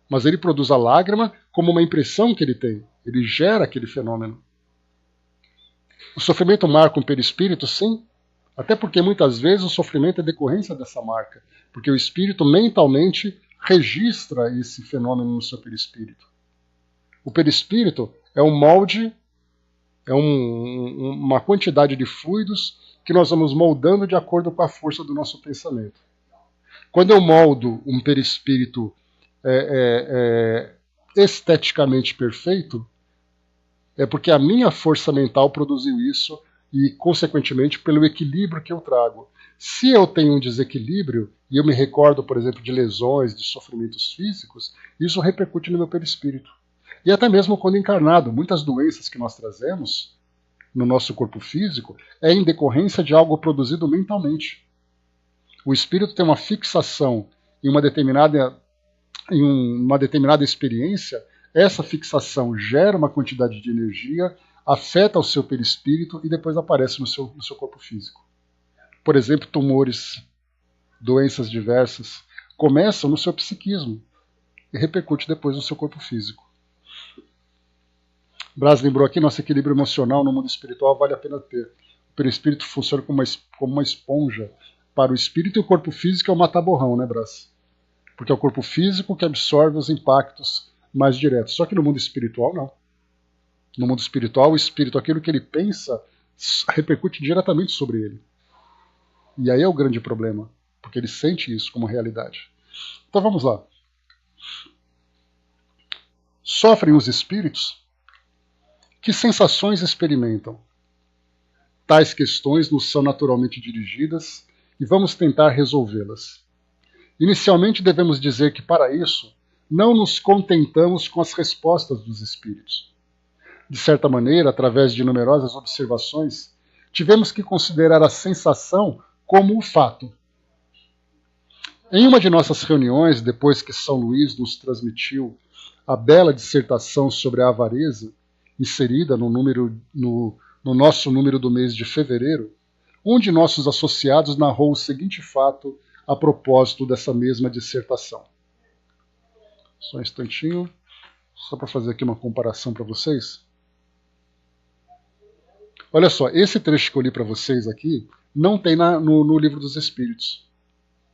mas ele produz a lágrima como uma impressão que ele tem. Ele gera aquele fenômeno. O sofrimento marca um perispírito, sim, até porque muitas vezes o sofrimento é decorrência dessa marca, porque o espírito mentalmente registra esse fenômeno no seu perispírito. O perispírito é um molde, é uma quantidade de fluidos que nós vamos moldando de acordo com a força do nosso pensamento. Quando eu moldo um perispírito esteticamente perfeito, é porque a minha força mental produziu isso e, consequentemente, pelo equilíbrio que eu trago. Se eu tenho um desequilíbrio, e eu me recordo, por exemplo, de lesões, de sofrimentos físicos, isso repercute no meu perispírito. E até mesmo quando encarnado, muitas doenças que nós trazemos no nosso corpo físico é em decorrência de algo produzido mentalmente. O espírito tem uma fixação em uma determinada experiência, essa fixação gera uma quantidade de energia, afeta o seu perispírito e depois aparece no seu corpo físico. Por exemplo, tumores, doenças diversas, começam no seu psiquismo e repercute depois no seu corpo físico. Braz lembrou aqui, nosso equilíbrio emocional no mundo espiritual vale a pena ter. O perispírito funciona como uma esponja para o espírito e o corpo físico é o mata-borrão, né, Braz? Porque é o corpo físico que absorve os impactos mais diretos. Só que no mundo espiritual, não. No mundo espiritual, o espírito, aquilo que ele pensa, repercute diretamente sobre ele. E aí é o grande problema, porque ele sente isso como realidade. Então vamos lá. Sofrem os espíritos? Que sensações experimentam? Tais questões nos são naturalmente dirigidas e vamos tentar resolvê-las. Inicialmente devemos dizer que, para isso, não nos contentamos com as respostas dos espíritos. De certa maneira, através de numerosas observações, tivemos que considerar a sensação como o fato. Em uma de nossas reuniões, depois que São Luís nos transmitiu a bela dissertação sobre a avareza, inserida no nosso número do mês de fevereiro, um de nossos associados narrou o seguinte fato a propósito dessa mesma dissertação. Só um instantinho, só para fazer aqui uma comparação para vocês. Olha só, esse trecho que eu li para vocês aqui não tem no Livro dos Espíritos.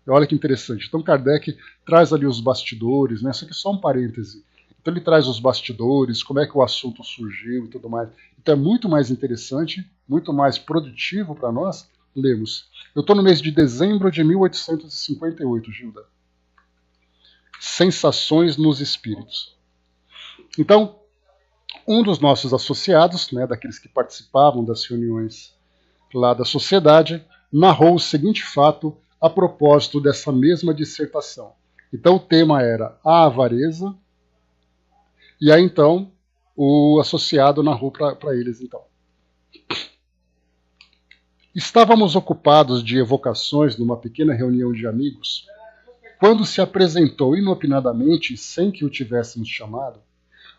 Olha que interessante. Então Kardec traz ali os bastidores, né? Isso aqui é só um parêntese. Então ele traz os bastidores, como é que o assunto surgiu e tudo mais. Então é muito mais interessante, muito mais produtivo para nós lermos. Eu estou no mês de dezembro de 1858, Gilda. Sensações nos espíritos. Então, um dos nossos associados, né, daqueles que participavam das reuniões lá da sociedade, narrou o seguinte fato a propósito dessa mesma dissertação. Então o tema era a avareza, e aí então o associado narrou para eles então. Estávamos ocupados de evocações numa pequena reunião de amigos, quando se apresentou inopinadamente, sem que o tivéssemos chamado,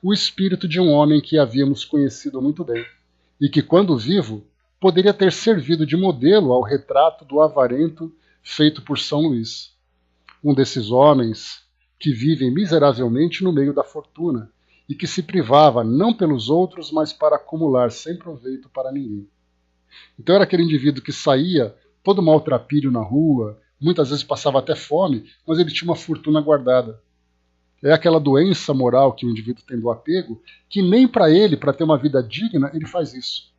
o espírito de um homem que havíamos conhecido muito bem, e que, quando vivo, poderia ter servido de modelo ao retrato do avarento feito por São Luís. Um desses homens que vivem miseravelmente no meio da fortuna e que se privava não pelos outros, mas para acumular sem proveito para ninguém. Então era aquele indivíduo que saía todo maltrapilho na rua, muitas vezes passava até fome, mas ele tinha uma fortuna guardada. É aquela doença moral que o indivíduo tem do apego, que nem para ele, para ter uma vida digna, ele faz isso.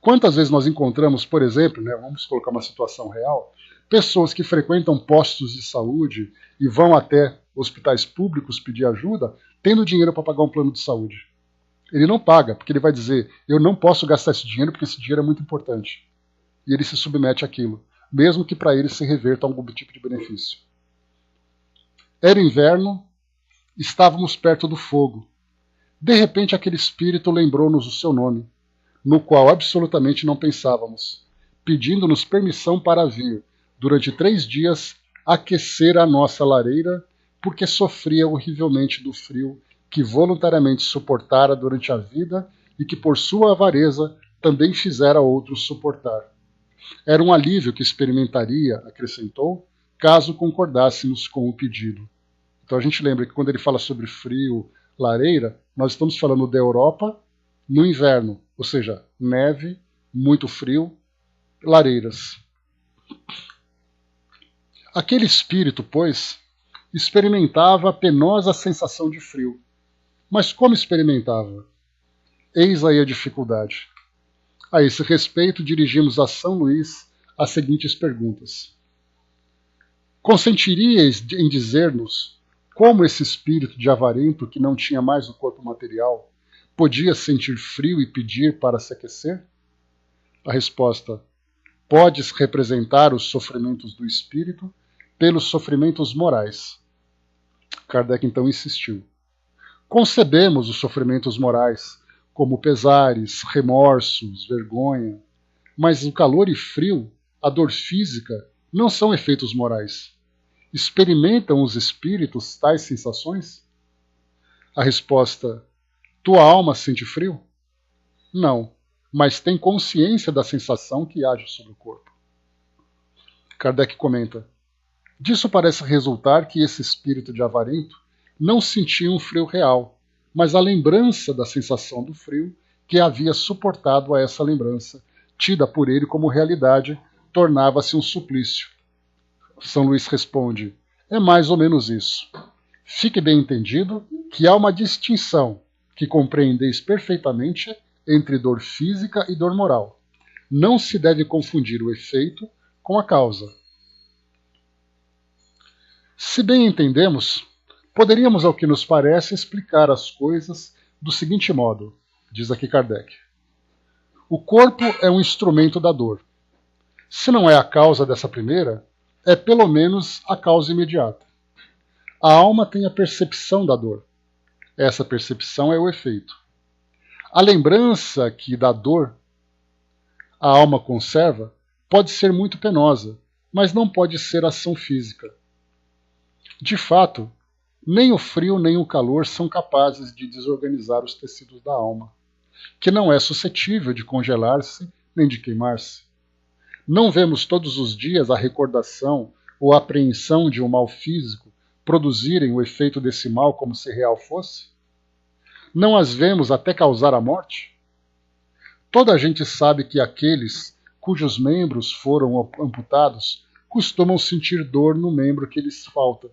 Quantas vezes nós encontramos, por exemplo, né, vamos colocar uma situação real, pessoas que frequentam postos de saúde e vão até hospitais públicos pedir ajuda, tendo dinheiro para pagar um plano de saúde. Ele não paga, porque ele vai dizer, eu não posso gastar esse dinheiro porque esse dinheiro é muito importante. E ele se submete àquilo, mesmo que para ele se reverta a algum tipo de benefício. Era inverno, estávamos perto do fogo. De repente aquele espírito lembrou-nos o seu nome, no qual absolutamente não pensávamos, pedindo-nos permissão para vir, durante 3 dias, aquecer a nossa lareira, porque sofria horrivelmente do frio que voluntariamente suportara durante a vida e que por sua avareza também fizera outros suportar. Era um alívio que experimentaria, acrescentou, caso concordássemos com o pedido. Então a gente lembra que quando ele fala sobre frio, lareira, nós estamos falando da Europa no inverno, ou seja, neve, muito frio, lareiras. Aquele espírito, pois, experimentava a penosa sensação de frio. Mas como experimentava? Eis aí a dificuldade. A esse respeito, dirigimos a São Luís as seguintes perguntas. Consentiríeis em dizer-nos como esse espírito de avarento, que não tinha mais o corpo material, podia sentir frio e pedir para se aquecer? A resposta: podes representar os sofrimentos do espírito pelos sofrimentos morais. Kardec então insistiu. Concebemos os sofrimentos morais como pesares, remorsos, vergonha, mas o calor e frio, a dor física, não são efeitos morais. Experimentam os espíritos tais sensações? A resposta: tua alma sente frio? Não, mas tem consciência da sensação que age sobre o corpo. Kardec comenta: disso parece resultar que esse espírito de avarento não sentia um frio real, mas a lembrança da sensação do frio que havia suportado a essa lembrança, tida por ele como realidade, tornava-se um suplício. São Luís responde: é mais ou menos isso. Fique bem entendido que há uma distinção que compreendeis perfeitamente entre dor física e dor moral. Não se deve confundir o efeito com a causa. Se bem entendemos, poderíamos, ao que nos parece, explicar as coisas do seguinte modo. Diz aqui Kardec. O corpo é um instrumento da dor. Se não é a causa dessa primeira, é pelo menos a causa imediata. A alma tem a percepção da dor. Essa percepção é o efeito. A lembrança que da dor a alma conserva pode ser muito penosa, mas não pode ser ação física. De fato, nem o frio nem o calor são capazes de desorganizar os tecidos da alma, que não é suscetível de congelar-se nem de queimar-se. Não vemos todos os dias a recordação ou a apreensão de um mal físico produzirem o efeito desse mal como se real fosse? Não as vemos até causar a morte? Toda a gente sabe que aqueles cujos membros foram amputados costumam sentir dor no membro que lhes falta.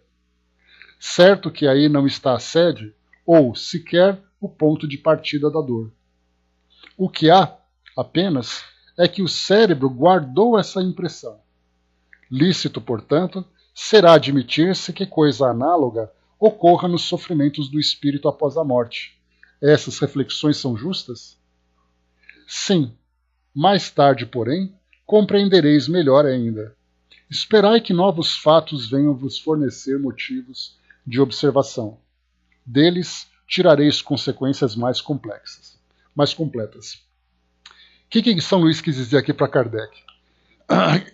Certo que aí não está a sede, ou sequer o ponto de partida da dor. O que há, apenas, é que o cérebro guardou essa impressão. Lícito, portanto, será admitir-se que coisa análoga ocorra nos sofrimentos do espírito após a morte. Essas reflexões são justas? Sim. Mais tarde, porém, compreendereis melhor ainda. Esperai que novos fatos venham vos fornecer motivos de observação. Deles tirareis consequências mais complexas, mais completas. O que São Luís quis dizer aqui para Kardec?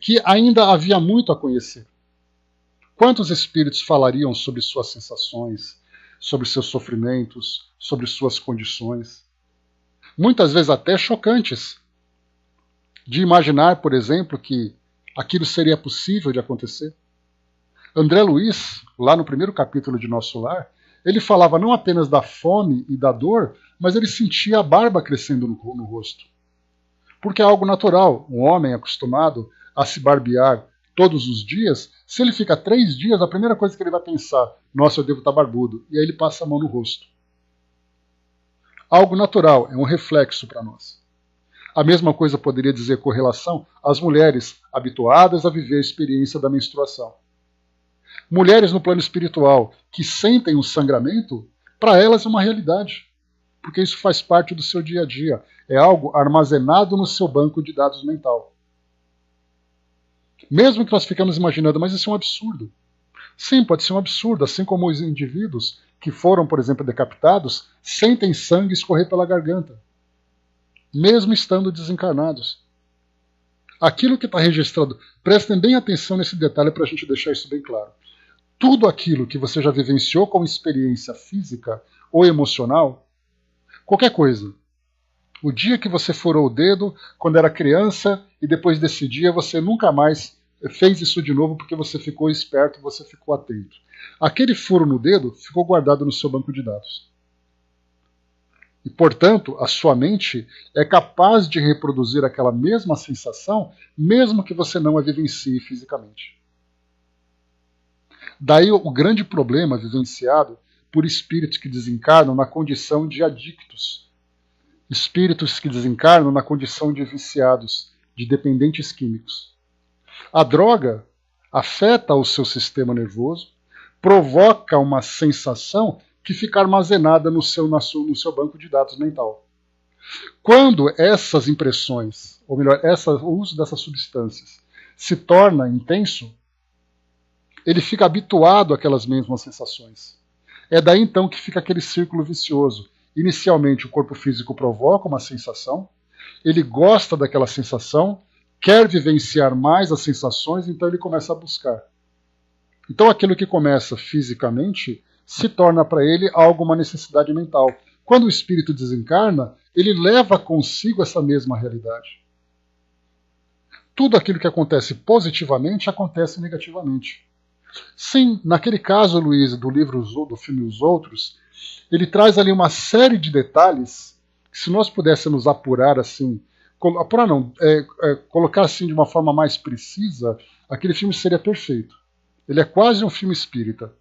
Que ainda havia muito a conhecer. Quantos espíritos falariam sobre suas sensações, sobre seus sofrimentos, sobre suas condições? Muitas vezes até chocantes. De imaginar, por exemplo, que aquilo seria possível de acontecer. André Luiz, lá no primeiro capítulo de Nosso Lar, ele falava não apenas da fome e da dor, mas ele sentia a barba crescendo no rosto. Porque é algo natural. Um homem acostumado a se barbear todos os dias, se ele fica 3 dias, a primeira coisa que ele vai pensar, nossa, eu devo estar barbudo. E aí ele passa a mão no rosto. Algo natural, é um reflexo para nós. A mesma coisa poderia dizer com relação às mulheres habituadas a viver a experiência da menstruação. Mulheres no plano espiritual que sentem o sangramento, para elas é uma realidade, porque isso faz parte do seu dia a dia. É algo armazenado no seu banco de dados mental. Mesmo que nós ficamos imaginando, mas isso é um absurdo. Sim, pode ser um absurdo, assim como os indivíduos que foram, por exemplo, decapitados, sentem sangue escorrer pela garganta, mesmo estando desencarnados. Aquilo que está registrado, prestem bem atenção nesse detalhe para a gente deixar isso bem claro. Tudo aquilo que você já vivenciou como experiência física ou emocional, qualquer coisa. O dia que você furou o dedo quando era criança e depois desse dia você nunca mais fez isso de novo porque você ficou esperto, você ficou atento. Aquele furo no dedo ficou guardado no seu banco de dados. E, portanto, a sua mente é capaz de reproduzir aquela mesma sensação, mesmo que você não a vivencie fisicamente. Daí o grande problema vivenciado por espíritos que desencarnam na condição de adictos. Espíritos que desencarnam na condição de viciados, de dependentes químicos. A droga afeta o seu sistema nervoso, provoca uma sensação que fica armazenada no seu banco de dados mental. Quando essas impressões, ou melhor, o uso dessas substâncias, se torna intenso, ele fica habituado àquelas mesmas sensações. É daí então que fica aquele círculo vicioso. Inicialmente o corpo físico provoca uma sensação, ele gosta daquela sensação, quer vivenciar mais as sensações, então ele começa a buscar. Então aquilo que começa fisicamente se torna para ele algo, uma necessidade mental. Quando o espírito desencarna, ele leva consigo essa mesma realidade. Tudo aquilo que acontece positivamente acontece negativamente. Sim, naquele caso, Luiz, do filme Os Outros, ele traz ali uma série de detalhes que, se nós pudéssemos apurar assim, colocar assim de uma forma mais precisa, aquele filme seria perfeito. Ele é quase um filme espírita.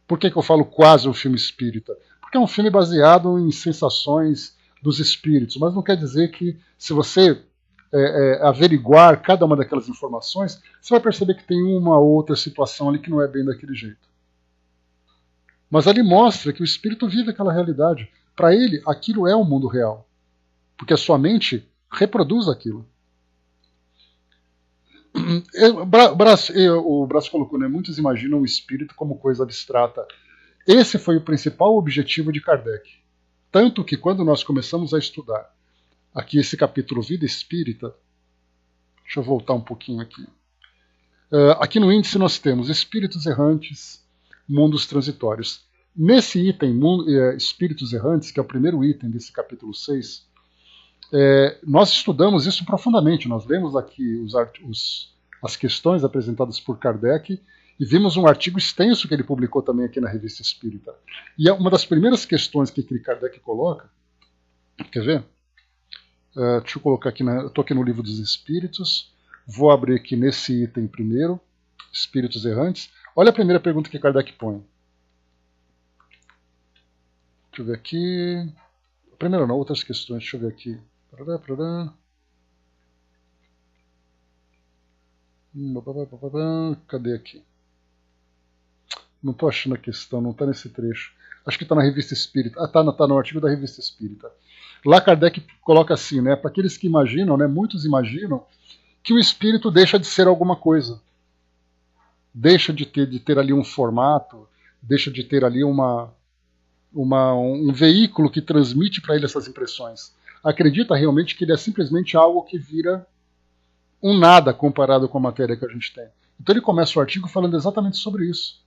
Por que eu falo quase um filme espírita? Porque é um filme baseado em sensações dos espíritos, mas não quer dizer que, se você averiguar cada uma daquelas informações, você vai perceber que tem uma ou outra situação ali que não é bem daquele jeito. Mas ali mostra que o espírito vive aquela realidade. para ele, aquilo é o mundo real, porque a sua mente reproduz aquilo. O Brás colocou, né? Muitos imaginam o espírito como coisa abstrata. Esse foi o principal objetivo de Kardec. Tanto que quando nós começamos a estudar aqui esse capítulo Vida Espírita, deixa eu voltar um pouquinho aqui. Aqui no índice nós temos espíritos errantes, mundos transitórios. Nesse item, espíritos errantes, que é o primeiro item desse capítulo 6, nós estudamos isso profundamente. Nós lemos aqui as questões apresentadas por Kardec e vimos um artigo extenso que ele publicou também aqui na Revista Espírita. E uma das primeiras questões que Kardec coloca, quer ver? Deixa eu colocar aqui, eu estou aqui no Livro dos Espíritos, vou abrir aqui nesse item primeiro, Espíritos Errantes. Olha a primeira pergunta que Kardec põe. Deixa eu ver aqui. Primeiro não, outras questões, deixa eu ver aqui. Cadê aqui? Não estou achando a questão, não está nesse trecho. Acho que está na Revista Espírita. Está no artigo da Revista Espírita. Lá Kardec coloca assim, né? Para aqueles que imaginam, né? Muitos imaginam que o espírito deixa de ser alguma coisa. Deixa de ter ali um formato, deixa de ter ali um veículo que transmite para ele essas impressões. Acredita realmente que ele é simplesmente algo que vira um nada comparado com a matéria que a gente tem. Então ele começa o artigo falando exatamente sobre isso.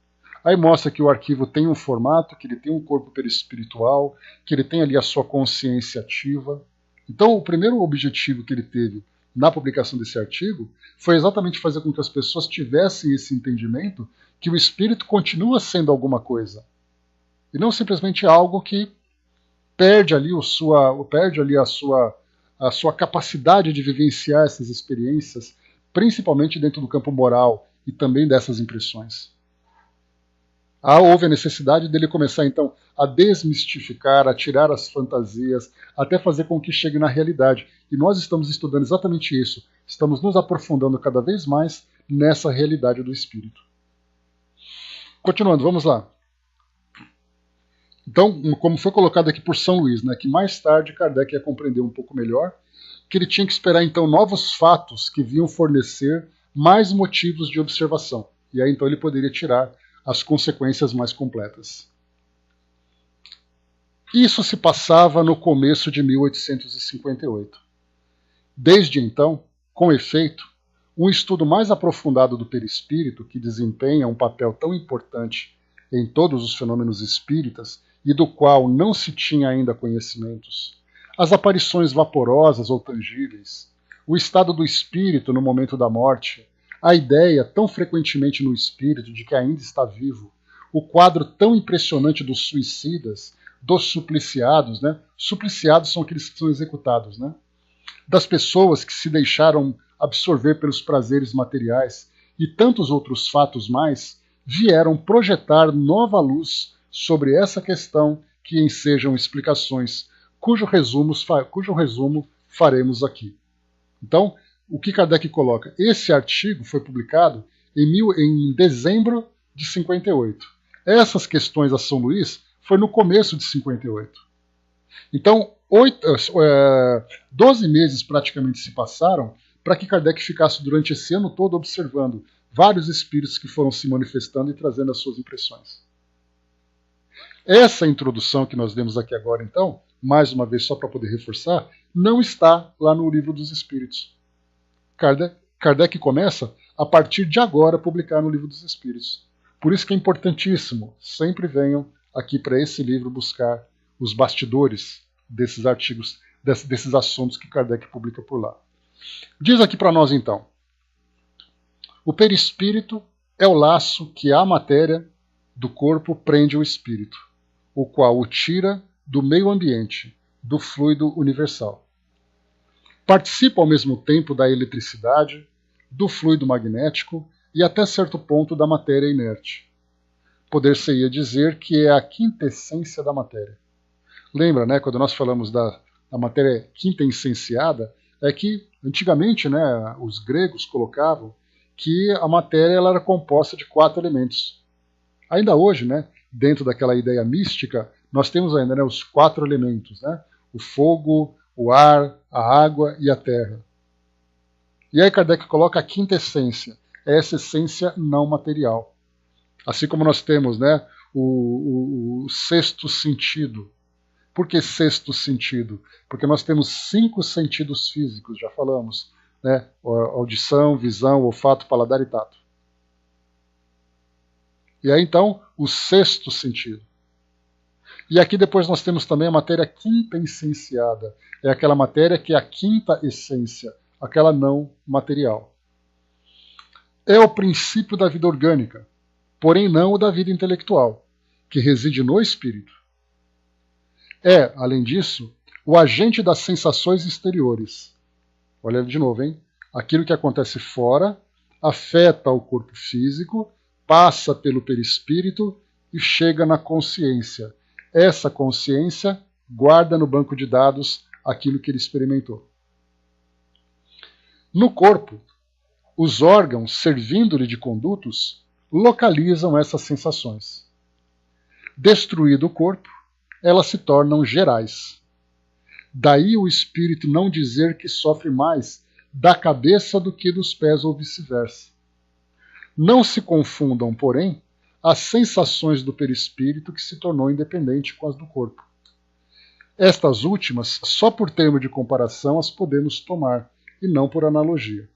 Aí mostra que o arquivo tem um formato, que ele tem um corpo perispiritual, que ele tem ali a sua consciência ativa. Então o primeiro objetivo que ele teve na publicação desse artigo foi exatamente fazer com que as pessoas tivessem esse entendimento que o espírito continua sendo alguma coisa. E não simplesmente algo que perde ali a sua capacidade de vivenciar essas experiências, principalmente dentro do campo moral e também dessas impressões. Houve a necessidade dele começar então a desmistificar, a tirar as fantasias, até fazer com que chegue na realidade. E nós estamos estudando exatamente isso. Estamos nos aprofundando cada vez mais nessa realidade do espírito. Continuando, vamos lá. Então, como foi colocado aqui por São Luís, né, que mais tarde Kardec ia compreender um pouco melhor, que ele tinha que esperar então novos fatos que vinham fornecer mais motivos de observação. E aí então ele poderia tirar as consequências mais completas. Isso se passava no começo de 1858. Desde então, com efeito, um estudo mais aprofundado do perispírito, que desempenha um papel tão importante em todos os fenômenos espíritas e do qual não se tinha ainda conhecimentos, as aparições vaporosas ou tangíveis, o estado do espírito no momento da morte, a ideia tão frequentemente no espírito de que ainda está vivo, o quadro tão impressionante dos suicidas, dos supliciados, né? Supliciados são aqueles que são executados, né? Das pessoas que se deixaram absorver pelos prazeres materiais e tantos outros fatos mais, vieram projetar nova luz sobre essa questão que ensejam explicações, cujo resumo faremos aqui. Então, o que Kardec coloca? Esse artigo foi publicado em dezembro de 58. Essas questões a São Luís foi no começo de 58. Então, 12 meses praticamente se passaram para que Kardec ficasse durante esse ano todo observando vários espíritos que foram se manifestando e trazendo as suas impressões. Essa introdução que nós demos aqui agora, então, mais uma vez só para poder reforçar, não está lá no Livro dos Espíritos. Kardec começa, a partir de agora, a publicar no Livro dos Espíritos. Por isso que é importantíssimo, sempre venham aqui para esse livro buscar os bastidores desses artigos, desses assuntos que Kardec publica por lá. Diz aqui para nós, então, o perispírito é o laço que a matéria do corpo prende o espírito, o qual o tira do meio ambiente, do fluido universal. Participa ao mesmo tempo da eletricidade, do fluido magnético e até certo ponto da matéria inerte. Poder-se-ia dizer que é a quintessência da matéria. Lembra, né, quando nós falamos da matéria quintessenciada, é que antigamente, né, os gregos colocavam que a matéria ela era composta de 4 elementos. Ainda hoje, né, dentro daquela ideia mística, nós temos ainda, né, os 4 elementos, né? O fogo, o ar, a água e a terra. E aí Kardec coloca a quinta essência, é essa essência não material. Assim como nós temos, né, o sexto sentido. Por que sexto sentido? Porque nós temos 5 sentidos físicos, já falamos, né? Audição, visão, olfato, paladar e tato. E aí então, o sexto sentido. E aqui depois nós temos também a matéria quinta essenciada. É aquela matéria que é a quinta essência, aquela não material. É o princípio da vida orgânica, porém não o da vida intelectual, que reside no espírito. É, além disso, o agente das sensações exteriores. Olha de novo, hein? Aquilo que acontece fora afeta o corpo físico, passa pelo perispírito e chega na consciência. Essa consciência guarda no banco de dados aquilo que ele experimentou. No corpo, os órgãos, servindo-lhe de condutos, localizam essas sensações. Destruído o corpo, elas se tornam gerais. Daí o espírito não dizer que sofre mais da cabeça do que dos pés ou vice-versa. Não se confundam, porém, as sensações do perispírito que se tornou independente com as do corpo. Estas últimas, só por termo de comparação, as podemos tomar, e não por analogia.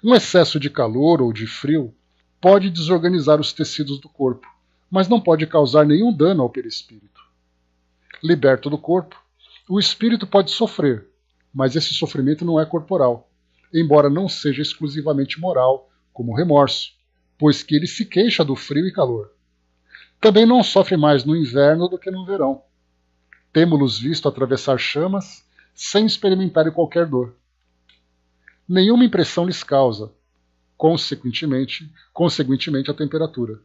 Um excesso de calor ou de frio pode desorganizar os tecidos do corpo, mas não pode causar nenhum dano ao perispírito. Liberto do corpo, o espírito pode sofrer, mas esse sofrimento não é corporal, embora não seja exclusivamente moral, como o remorso, pois que ele se queixa do frio e calor. Também não sofre mais no inverno do que no verão. Temo-los visto atravessar chamas sem experimentarem qualquer dor. Nenhuma impressão lhes causa, consequentemente a temperatura.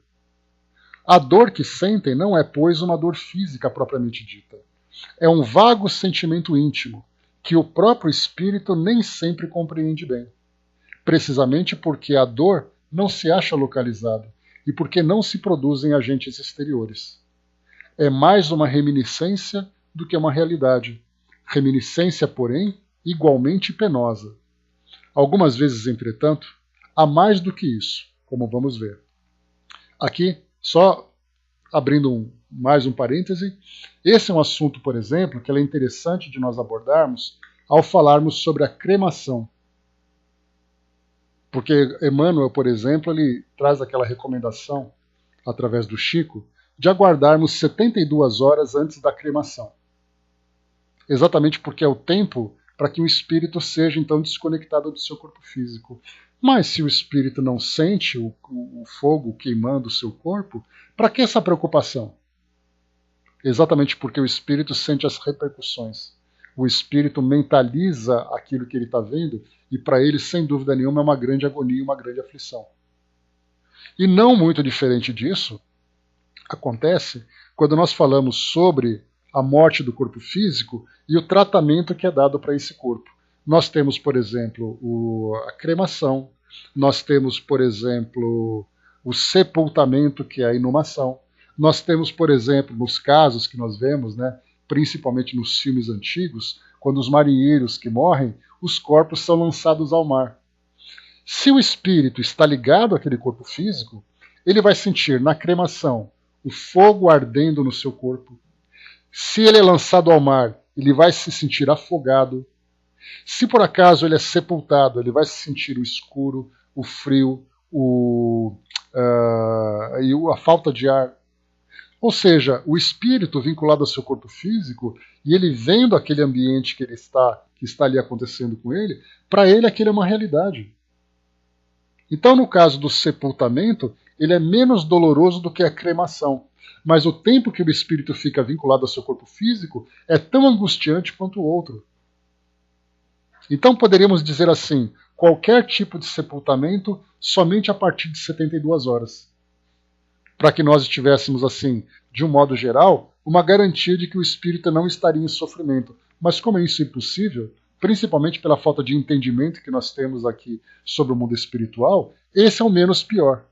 A dor que sentem não é, pois, uma dor física propriamente dita. É um vago sentimento íntimo, que o próprio espírito nem sempre compreende bem. Precisamente porque a dor não se acha localizada e porque não se produzem agentes exteriores. É mais uma reminiscência do que uma realidade. Reminiscência, porém, igualmente penosa. Algumas vezes, entretanto, há mais do que isso, como vamos ver. Aqui, só abrindo mais um parêntese, esse é um assunto, por exemplo, que é interessante de nós abordarmos ao falarmos sobre a cremação. Porque Emmanuel, por exemplo, ele traz aquela recomendação, através do Chico, de aguardarmos 72 horas antes da cremação. Exatamente porque é o tempo para que o espírito seja, então, desconectado do seu corpo físico. Mas se o espírito não sente o fogo queimando o seu corpo, para que essa preocupação? Exatamente porque o espírito sente as repercussões. O espírito mentaliza aquilo que ele está vendo e para ele, sem dúvida nenhuma, é uma grande agonia, uma grande aflição. E não muito diferente disso, acontece quando nós falamos sobre a morte do corpo físico e o tratamento que é dado para esse corpo. Nós temos, por exemplo, a cremação, nós temos, por exemplo, o sepultamento, que é a inumação. Nós temos, por exemplo, nos casos que nós vemos, né, principalmente nos filmes antigos, quando os marinheiros que morrem, os corpos são lançados ao mar. Se o espírito está ligado àquele corpo físico, ele vai sentir na cremação o fogo ardendo no seu corpo. Se ele é lançado ao mar, ele vai se sentir afogado. Se por acaso ele é sepultado, ele vai se sentir o escuro, o frio, a falta de ar. Ou seja, o espírito vinculado ao seu corpo físico, e ele vendo aquele ambiente que está ali acontecendo com ele, para ele aquilo é uma realidade. Então, no caso do sepultamento, ele é menos doloroso do que a cremação. Mas o tempo que o espírito fica vinculado ao seu corpo físico é tão angustiante quanto o outro. Então poderíamos dizer assim, qualquer tipo de sepultamento somente a partir de 72 horas. Para que nós estivéssemos assim, de um modo geral, uma garantia de que o espírito não estaria em sofrimento. Mas como é isso impossível, principalmente pela falta de entendimento que nós temos aqui sobre o mundo espiritual, esse é o menos pior.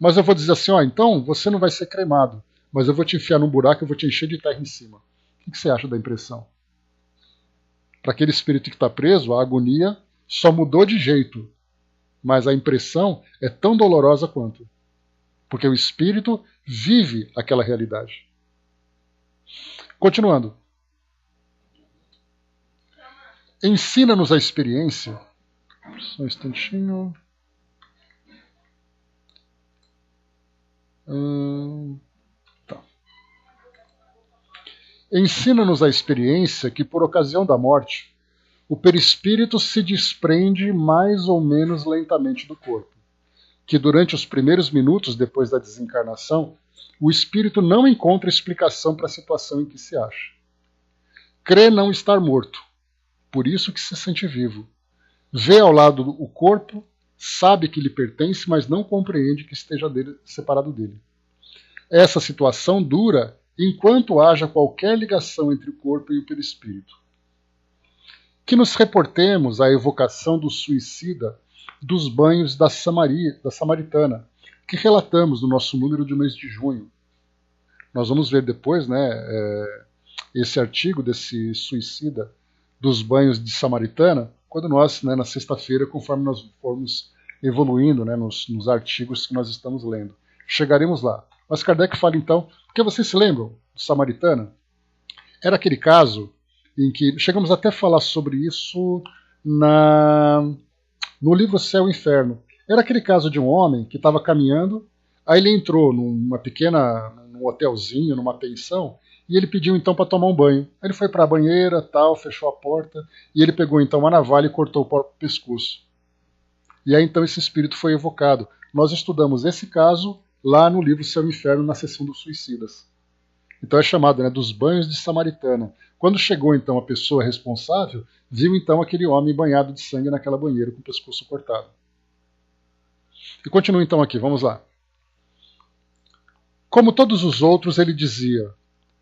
Mas eu vou dizer assim, ó, então você não vai ser cremado, mas eu vou te enfiar num buraco e eu vou te encher de terra em cima. O que você acha da impressão? Para aquele espírito que está preso, a agonia só mudou de jeito, mas a impressão é tão dolorosa quanto. Porque o espírito vive aquela realidade. Continuando. Ensina-nos a experiência. Só um instantinho. Tá. Ensina-nos a experiência que, por ocasião da morte, o perispírito se desprende mais ou menos lentamente do corpo, que durante os primeiros minutos depois da desencarnação, o espírito não encontra explicação para a situação em que se acha. Crê não estar morto, por isso que se sente vivo. Vê ao lado o corpo, sabe que lhe pertence, mas não compreende que esteja separado dele. Essa situação dura enquanto haja qualquer ligação entre o corpo e o perispírito. Que nos reportemos à evocação do suicida dos banhos da Samaritana, que relatamos no nosso número do mês de junho. Nós vamos ver depois, esse artigo desse suicida dos banhos de Samaritana, quando nós, na sexta-feira, conforme nós formos evoluindo nos artigos que nós estamos lendo. Chegaremos lá. Mas Kardec fala então, porque vocês se lembram de Samaritana? Era aquele caso em que, chegamos até a falar sobre isso no livro Céu e Inferno. Era aquele caso de um homem que estava caminhando, aí ele entrou num hotelzinho, numa pensão, e ele pediu então para tomar um banho. Aí ele foi para a banheira, tal, fechou a porta, e ele pegou então uma navalha e cortou o próprio pescoço. E aí então esse espírito foi evocado. Nós estudamos esse caso lá no livro Céu e Inferno, na seção dos suicidas. Então é chamado dos banhos de Samaritana. Quando chegou então a pessoa responsável, viu então aquele homem banhado de sangue naquela banheira com o pescoço cortado. E continua então aqui, vamos lá. Como todos os outros, ele dizia: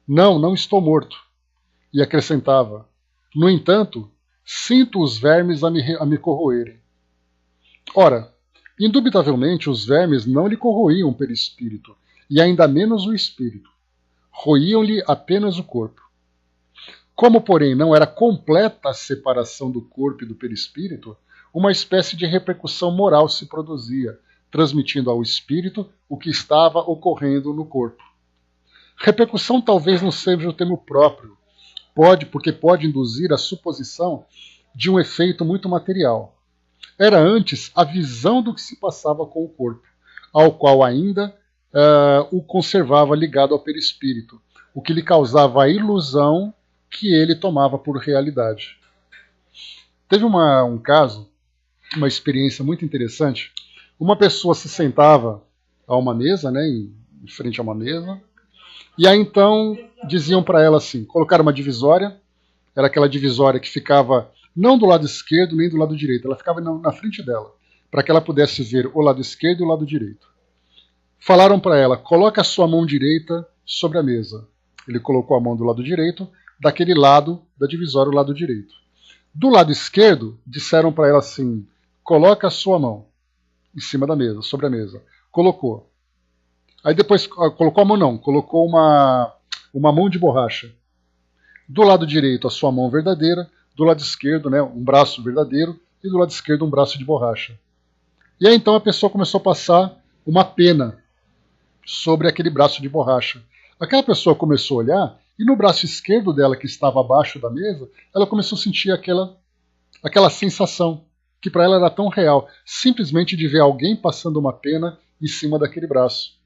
não estou morto. E acrescentava: no entanto, sinto os vermes a me corroerem. Ora, indubitavelmente os vermes não lhe corroíam o perispírito, e ainda menos o espírito. Roíam-lhe apenas o corpo. Como, porém, não era completa a separação do corpo e do perispírito, uma espécie de repercussão moral se produzia, transmitindo ao espírito o que estava ocorrendo no corpo. Repercussão talvez não seja o termo próprio, porque pode induzir a suposição de um efeito muito material. Era antes a visão do que se passava com o corpo, ao qual ainda o conservava ligado ao perispírito, o que lhe causava a ilusão que ele tomava por realidade. Teve um caso, uma experiência muito interessante. Uma pessoa se sentava a uma mesa, em frente a uma mesa, e aí então diziam para ela assim, colocaram uma divisória, era aquela divisória que ficava não do lado esquerdo nem do lado direito, ela ficava na frente dela, para que ela pudesse ver o lado esquerdo e o lado direito. Falaram para ela, coloque a sua mão direita sobre a mesa. Ele colocou a mão do lado direito, daquele lado da divisória, o lado direito. Do lado esquerdo, disseram para ela assim, coloque a sua mão em cima da mesa, sobre a mesa. Colocou. Aí depois, colocou a mão não, colocou uma mão de borracha. Do lado direito, a sua mão verdadeira, do lado esquerdo, um braço verdadeiro, e do lado esquerdo, um braço de borracha. E aí então a pessoa começou a passar uma pena sobre aquele braço de borracha. Aquela pessoa começou a olhar, e no braço esquerdo dela, que estava abaixo da mesa, ela começou a sentir aquela sensação, que para ela era tão real, simplesmente de ver alguém passando uma pena em cima daquele braço.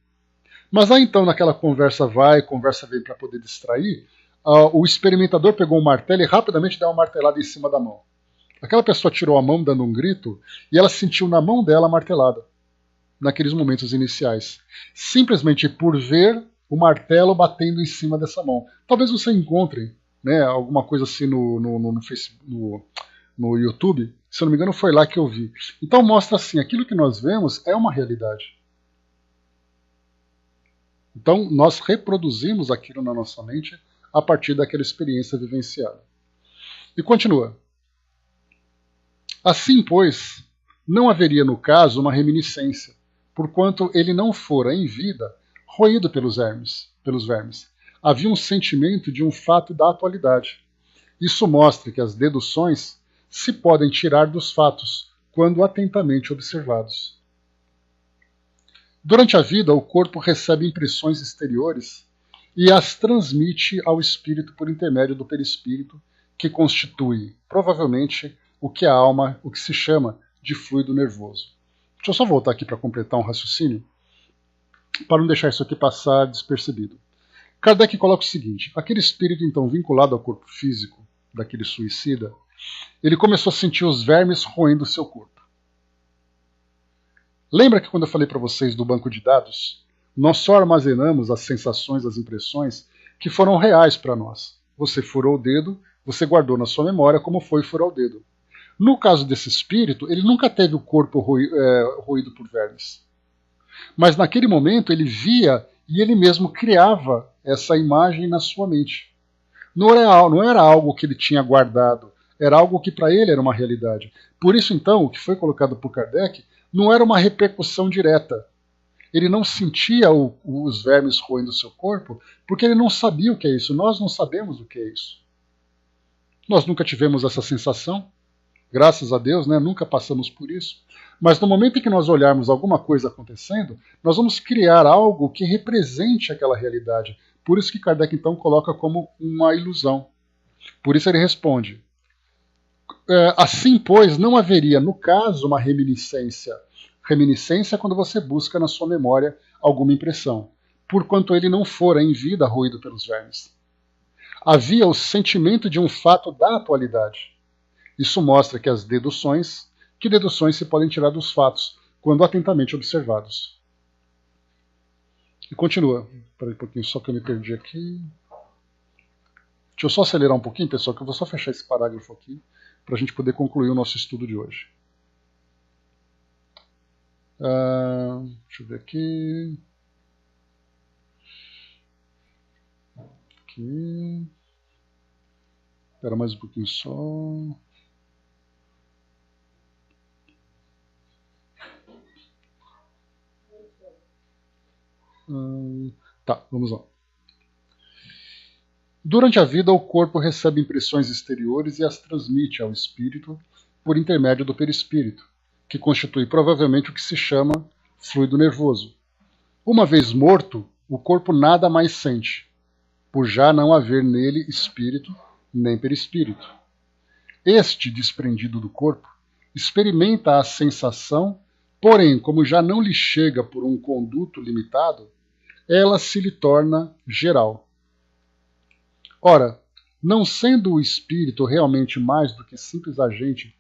Mas aí então, naquela conversa vai, conversa vem para poder distrair, o experimentador pegou um martelo e rapidamente deu uma martelada em cima da mão. Aquela pessoa tirou a mão dando um grito e ela sentiu na mão dela a martelada, naqueles momentos iniciais. Simplesmente por ver o martelo batendo em cima dessa mão. Talvez você encontre alguma coisa assim no YouTube. Se eu não me engano, foi lá que eu vi. Então mostra assim, aquilo que nós vemos é uma realidade. Então nós reproduzimos aquilo na nossa mente a partir daquela experiência vivenciada. E continua. Assim, pois, não haveria no caso uma reminiscência, porquanto ele não fora em vida roído pelos vermes. Havia um sentimento de um fato da atualidade. Isso mostra que as deduções se podem tirar dos fatos quando atentamente observados. Durante a vida, o corpo recebe impressões exteriores e as transmite ao espírito por intermédio do perispírito, que constitui, provavelmente, o que se chama de fluido nervoso. Deixa eu só voltar aqui para completar um raciocínio, para não deixar isso aqui passar despercebido. Kardec coloca o seguinte: aquele espírito, então, vinculado ao corpo físico daquele suicida, ele começou a sentir os vermes roendo o seu corpo. Lembra que quando eu falei para vocês do banco de dados, nós só armazenamos as sensações, as impressões que foram reais para nós. Você furou o dedo, você guardou na sua memória como foi furar o dedo. No caso desse espírito, ele nunca teve o corpo roído por vermes. Mas naquele momento ele via e ele mesmo criava essa imagem na sua mente. Não era algo que ele tinha guardado, era algo que para ele era uma realidade. Por isso, então, o que foi colocado por Kardec não era uma repercussão direta. Ele não sentia os vermes roendo o seu corpo, porque ele não sabia o que é isso. Nós não sabemos o que é isso. Nós nunca tivemos essa sensação, graças a Deus, né? Nunca passamos por isso. Mas no momento em que nós olharmos alguma coisa acontecendo, nós vamos criar algo que represente aquela realidade. Por isso que Kardec, então, coloca como uma ilusão. Por isso ele responde: assim, pois, não haveria, no caso, uma reminiscência. Reminiscência é quando você busca na sua memória alguma impressão, porquanto ele não fora em vida roído pelos vermes. Havia o sentimento de um fato da atualidade. Isso mostra que deduções se podem tirar dos fatos, quando atentamente observados. E continua. Espera aí um pouquinho, só que eu me perdi aqui. Deixa eu só acelerar um pouquinho, pessoal, que eu vou só fechar esse parágrafo aqui, para a gente poder concluir o nosso estudo de hoje. Deixa eu ver aqui. Espera mais um pouquinho só. Tá, vamos lá. Durante a vida, o corpo recebe impressões exteriores e as transmite ao espírito por intermédio do perispírito, que constitui provavelmente o que se chama fluido nervoso. Uma vez morto, o corpo nada mais sente, por já não haver nele espírito nem perispírito. Este, desprendido do corpo, experimenta a sensação, porém, como já não lhe chega por um conduto limitado, ela se lhe torna geral. Ora, não sendo o espírito realmente mais do que simples agente,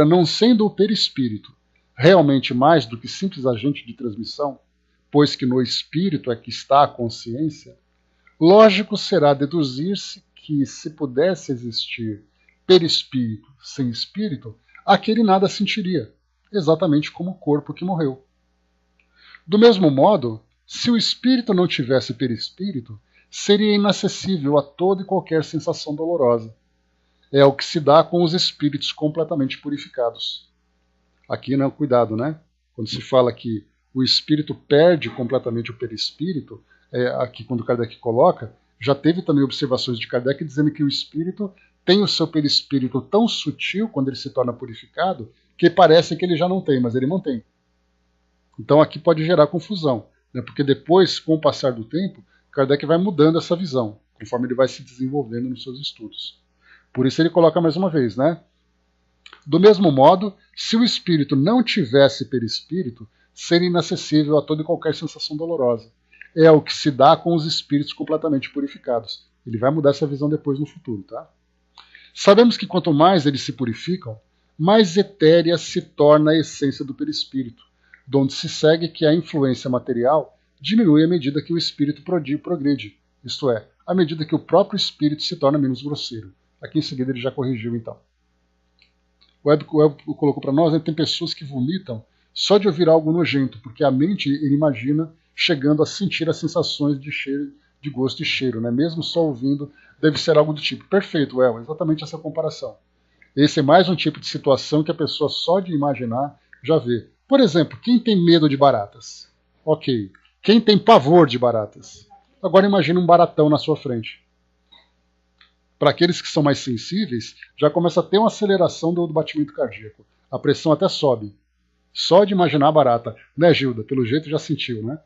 não sendo o perispírito realmente mais do que simples agente de transmissão, pois que no espírito é que está a consciência, lógico será deduzir-se que, se pudesse existir perispírito sem espírito, aquele nada sentiria, exatamente como o corpo que morreu. Do mesmo modo, se o espírito não tivesse perispírito, seria inacessível a toda e qualquer sensação dolorosa. É o que se dá com os espíritos completamente purificados. Aqui, não, cuidado, né? Quando se fala que o espírito perde completamente o perispírito, aqui quando Kardec coloca, já teve também observações de Kardec dizendo que o espírito tem o seu perispírito tão sutil quando ele se torna purificado, que parece que ele já não tem, mas ele mantém. Então aqui pode gerar confusão, né? Porque depois, com o passar do tempo, Kardec vai mudando essa visão, conforme ele vai se desenvolvendo nos seus estudos. Por isso ele coloca mais uma vez, né? Do mesmo modo, se o espírito não tivesse perispírito, seria inacessível a toda e qualquer sensação dolorosa. É o que se dá com os espíritos completamente purificados. Ele vai mudar essa visão depois no futuro, tá? Sabemos que quanto mais eles se purificam, mais etérea se torna a essência do perispírito, donde se segue que a influência material diminui à medida que o espírito progride, isto é, à medida que o próprio espírito se torna menos grosseiro. Aqui em seguida ele já corrigiu, então. O Web colocou para nós, né, tem pessoas que vomitam só de ouvir algo nojento, porque a mente, ele imagina, chegando a sentir as sensações de cheiro, de gosto e cheiro, né? Mesmo só ouvindo, deve ser algo do tipo. Perfeito, El, exatamente essa comparação. Esse é mais um tipo de situação que a pessoa só de imaginar já vê. Por exemplo, quem tem medo de baratas? Ok. Quem tem pavor de baratas? Agora imagine um baratão na sua frente. Para aqueles que são mais sensíveis, já começa a ter uma aceleração do batimento cardíaco. A pressão até sobe. Só de imaginar a barata. Né, Gilda? Pelo jeito já sentiu, né?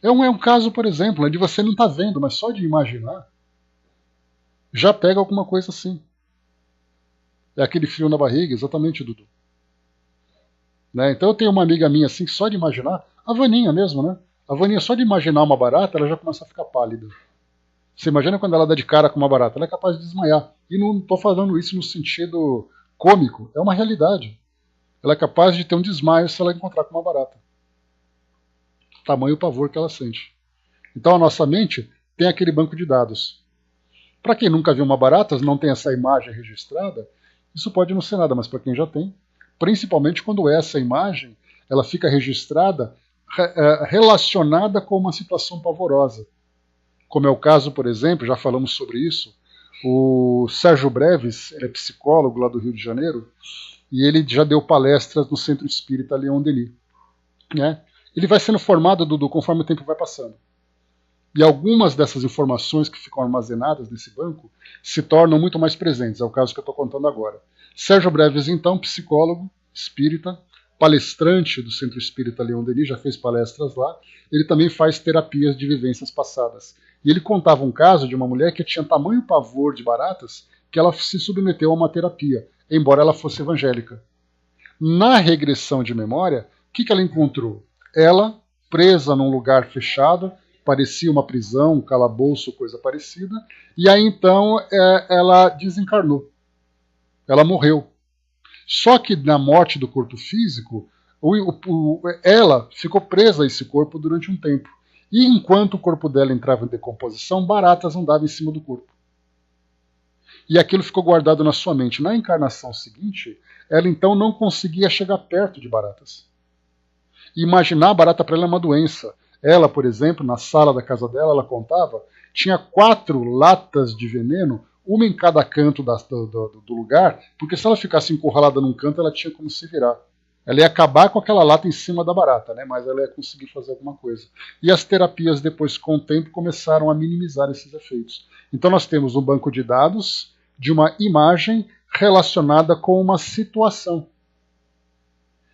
É um caso, por exemplo, né, de você não estar vendo, mas só de imaginar, já pega alguma coisa assim. É aquele frio na barriga, exatamente, Dudu. Né? Então eu tenho uma amiga minha assim, que só de imaginar, a Vaninha mesmo, né? A Vaninha, só de imaginar uma barata, ela já começa a ficar pálida. Você imagina quando ela dá de cara com uma barata, ela é capaz de desmaiar. E não estou falando isso no sentido cômico, é uma realidade. Ela é capaz de ter um desmaio se ela encontrar com uma barata. Tamanho o pavor que ela sente. Então a nossa mente tem aquele banco de dados. Para quem nunca viu uma barata, não tem essa imagem registrada, isso pode não ser nada, mas para quem já tem, principalmente quando essa imagem ela fica registrada relacionada com uma situação pavorosa. Como é o caso, por exemplo, já falamos sobre isso, o Sérgio Breves, ele é psicólogo lá do Rio de Janeiro, e ele já deu palestras no Centro Espírita Leon Denis. Né? Ele vai sendo formado, Dudu, conforme o tempo vai passando. E algumas dessas informações que ficam armazenadas nesse banco se tornam muito mais presentes, é o caso que eu estou contando agora. Sérgio Breves, então, psicólogo, espírita, palestrante do Centro Espírita Leon Denis, já fez palestras lá, ele também faz terapias de vivências passadas. E ele contava um caso de uma mulher que tinha tamanho pavor de baratas que ela se submeteu a uma terapia, embora ela fosse evangélica. Na regressão de memória, o que ela encontrou? Ela, presa num lugar fechado, parecia uma prisão, um calabouço, coisa parecida, e aí então ela desencarnou. Ela morreu. Só que na morte do corpo físico, ela ficou presa a esse corpo durante um tempo. E enquanto o corpo dela entrava em decomposição, baratas andavam em cima do corpo. E aquilo ficou guardado na sua mente. Na encarnação seguinte, ela então não conseguia chegar perto de baratas. Imaginar a barata para ela é uma doença. Ela, por exemplo, na sala da casa dela, ela contava, tinha 4 latas de veneno, uma em cada canto do lugar, porque se ela ficasse encurralada num canto, ela tinha como se virar. Ela ia acabar com aquela lata em cima da barata, né? Mas ela ia conseguir fazer alguma coisa. E as terapias, depois, com o tempo, começaram a minimizar esses efeitos. Então nós temos um banco de dados de uma imagem relacionada com uma situação.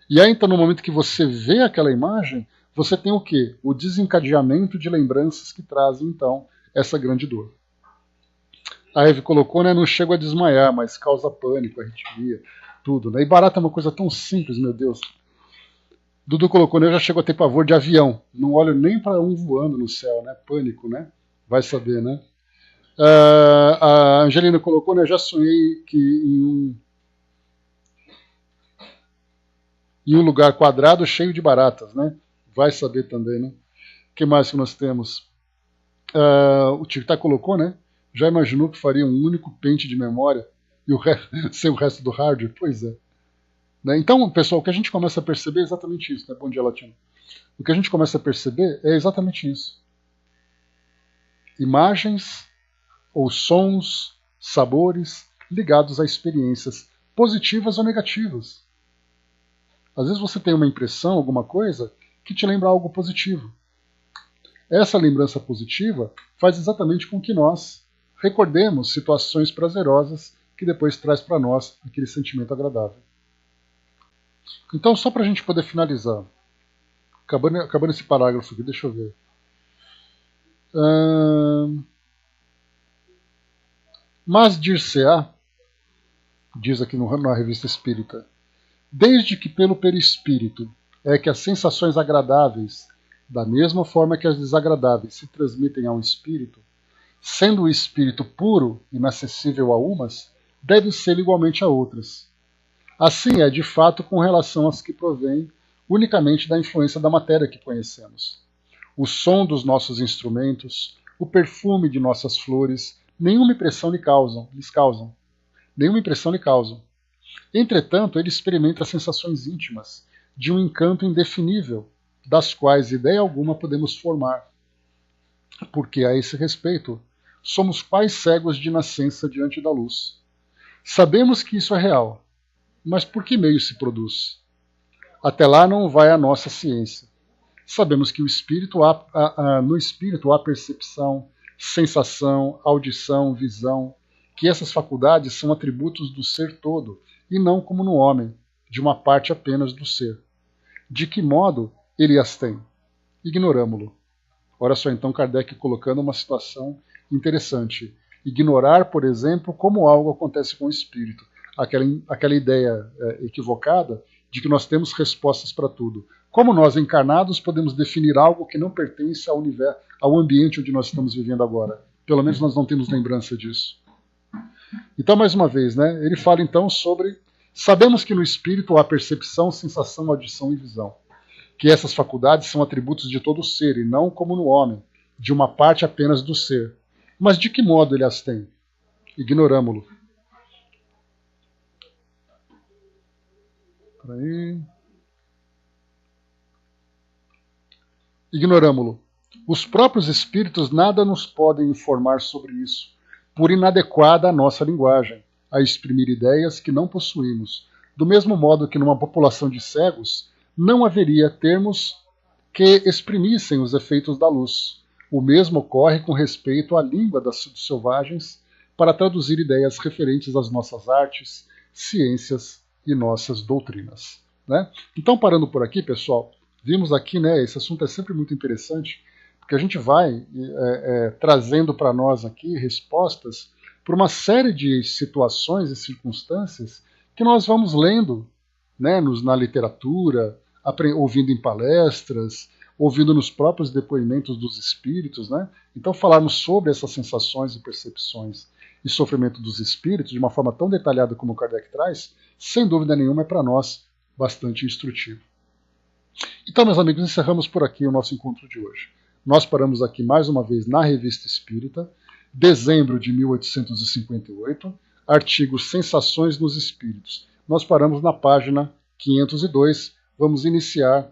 E aí, então, no momento que você vê aquela imagem, você tem o quê? O desencadeamento de lembranças que trazem, então, essa grande dor. A Eve colocou, né, não chego a desmaiar, mas causa pânico, arritmia, tudo. Né? E barata é uma coisa tão simples, meu Deus. Dudu colocou, né, eu já chego a ter pavor de avião. Não olho nem para um voando no céu, né? Pânico, né? Vai saber, né? A Angelina colocou, né, já sonhei que em um lugar quadrado cheio de baratas, né? Vai saber também, né? O que mais que nós temos? O Tic-Tac colocou, né? Já imaginou que faria um único pente de memória e sem o resto do hardware? Pois é. Né? Então, pessoal, o que a gente começa a perceber é exatamente isso. Né? Bom dia, Latino. O que a gente começa a perceber é exatamente isso. Imagens ou sons, sabores ligados a experiências positivas ou negativas. Às vezes você tem uma impressão, alguma coisa, que te lembra algo positivo. Essa lembrança positiva faz exatamente com que nós recordemos situações prazerosas que depois traz para nós aquele sentimento agradável. Então, só para a gente poder finalizar, acabando esse parágrafo aqui, deixa eu ver. Mas dir-se-á, diz aqui na Revista Espírita, desde que pelo perispírito é que as sensações agradáveis, da mesma forma que as desagradáveis, se transmitem a um espírito, sendo o espírito puro, inacessível a umas, deve ser igualmente a outras. Assim é, de fato, com relação às que provêm unicamente da influência da matéria que conhecemos. O som dos nossos instrumentos, o perfume de nossas flores, nenhuma impressão lhes causam. Nenhuma impressão lhe causam. Entretanto, ele experimenta sensações íntimas, de um encanto indefinível, das quais ideia alguma podemos formar. Porque, a esse respeito, somos pais cegos de nascença diante da luz. Sabemos que isso é real, mas por que meio se produz? Até lá não vai a nossa ciência. Sabemos que no espírito há percepção, sensação, audição, visão, que essas faculdades são atributos do ser todo, e não como no homem, de uma parte apenas do ser. De que modo ele as tem? Ignoramo-lo. Olha só então Kardec colocando uma situação interessante. Ignorar, por exemplo, como algo acontece com o espírito. Aquela ideia equivocada de que nós temos respostas para tudo. Como nós, encarnados, podemos definir algo que não pertence ao universo, ao ambiente onde nós estamos vivendo agora? Pelo menos nós não temos lembrança disso. Então, mais uma vez, né, ele fala então sobre... Sabemos que no espírito há percepção, sensação, audição e visão. Que essas faculdades são atributos de todo o ser, e não como no homem, de uma parte apenas do ser. Mas de que modo ele as tem? Ignoramo-lo. Ignoramo-lo. Os próprios espíritos nada nos podem informar sobre isso, por inadequada a nossa linguagem, a exprimir ideias que não possuímos. Do mesmo modo que numa população de cegos, não haveria termos que exprimissem os efeitos da luz. O mesmo ocorre com respeito à língua dos selvagens para traduzir ideias referentes às nossas artes, ciências e nossas doutrinas. Né? Então, parando por aqui, pessoal, vimos aqui, né, esse assunto é sempre muito interessante, porque a gente vai trazendo para nós aqui respostas para uma série de situações e circunstâncias que nós vamos lendo, né, na literatura, ouvindo em palestras, ouvindo nos próprios depoimentos dos espíritos. Né? Então, falarmos sobre essas sensações e percepções e sofrimento dos espíritos de uma forma tão detalhada como o Kardec traz, sem dúvida nenhuma é para nós bastante instrutivo. Então, meus amigos, encerramos por aqui o nosso encontro de hoje. Nós paramos aqui mais uma vez na Revista Espírita, dezembro de 1858, artigo Sensações nos Espíritos. Nós paramos na página 502, vamos iniciar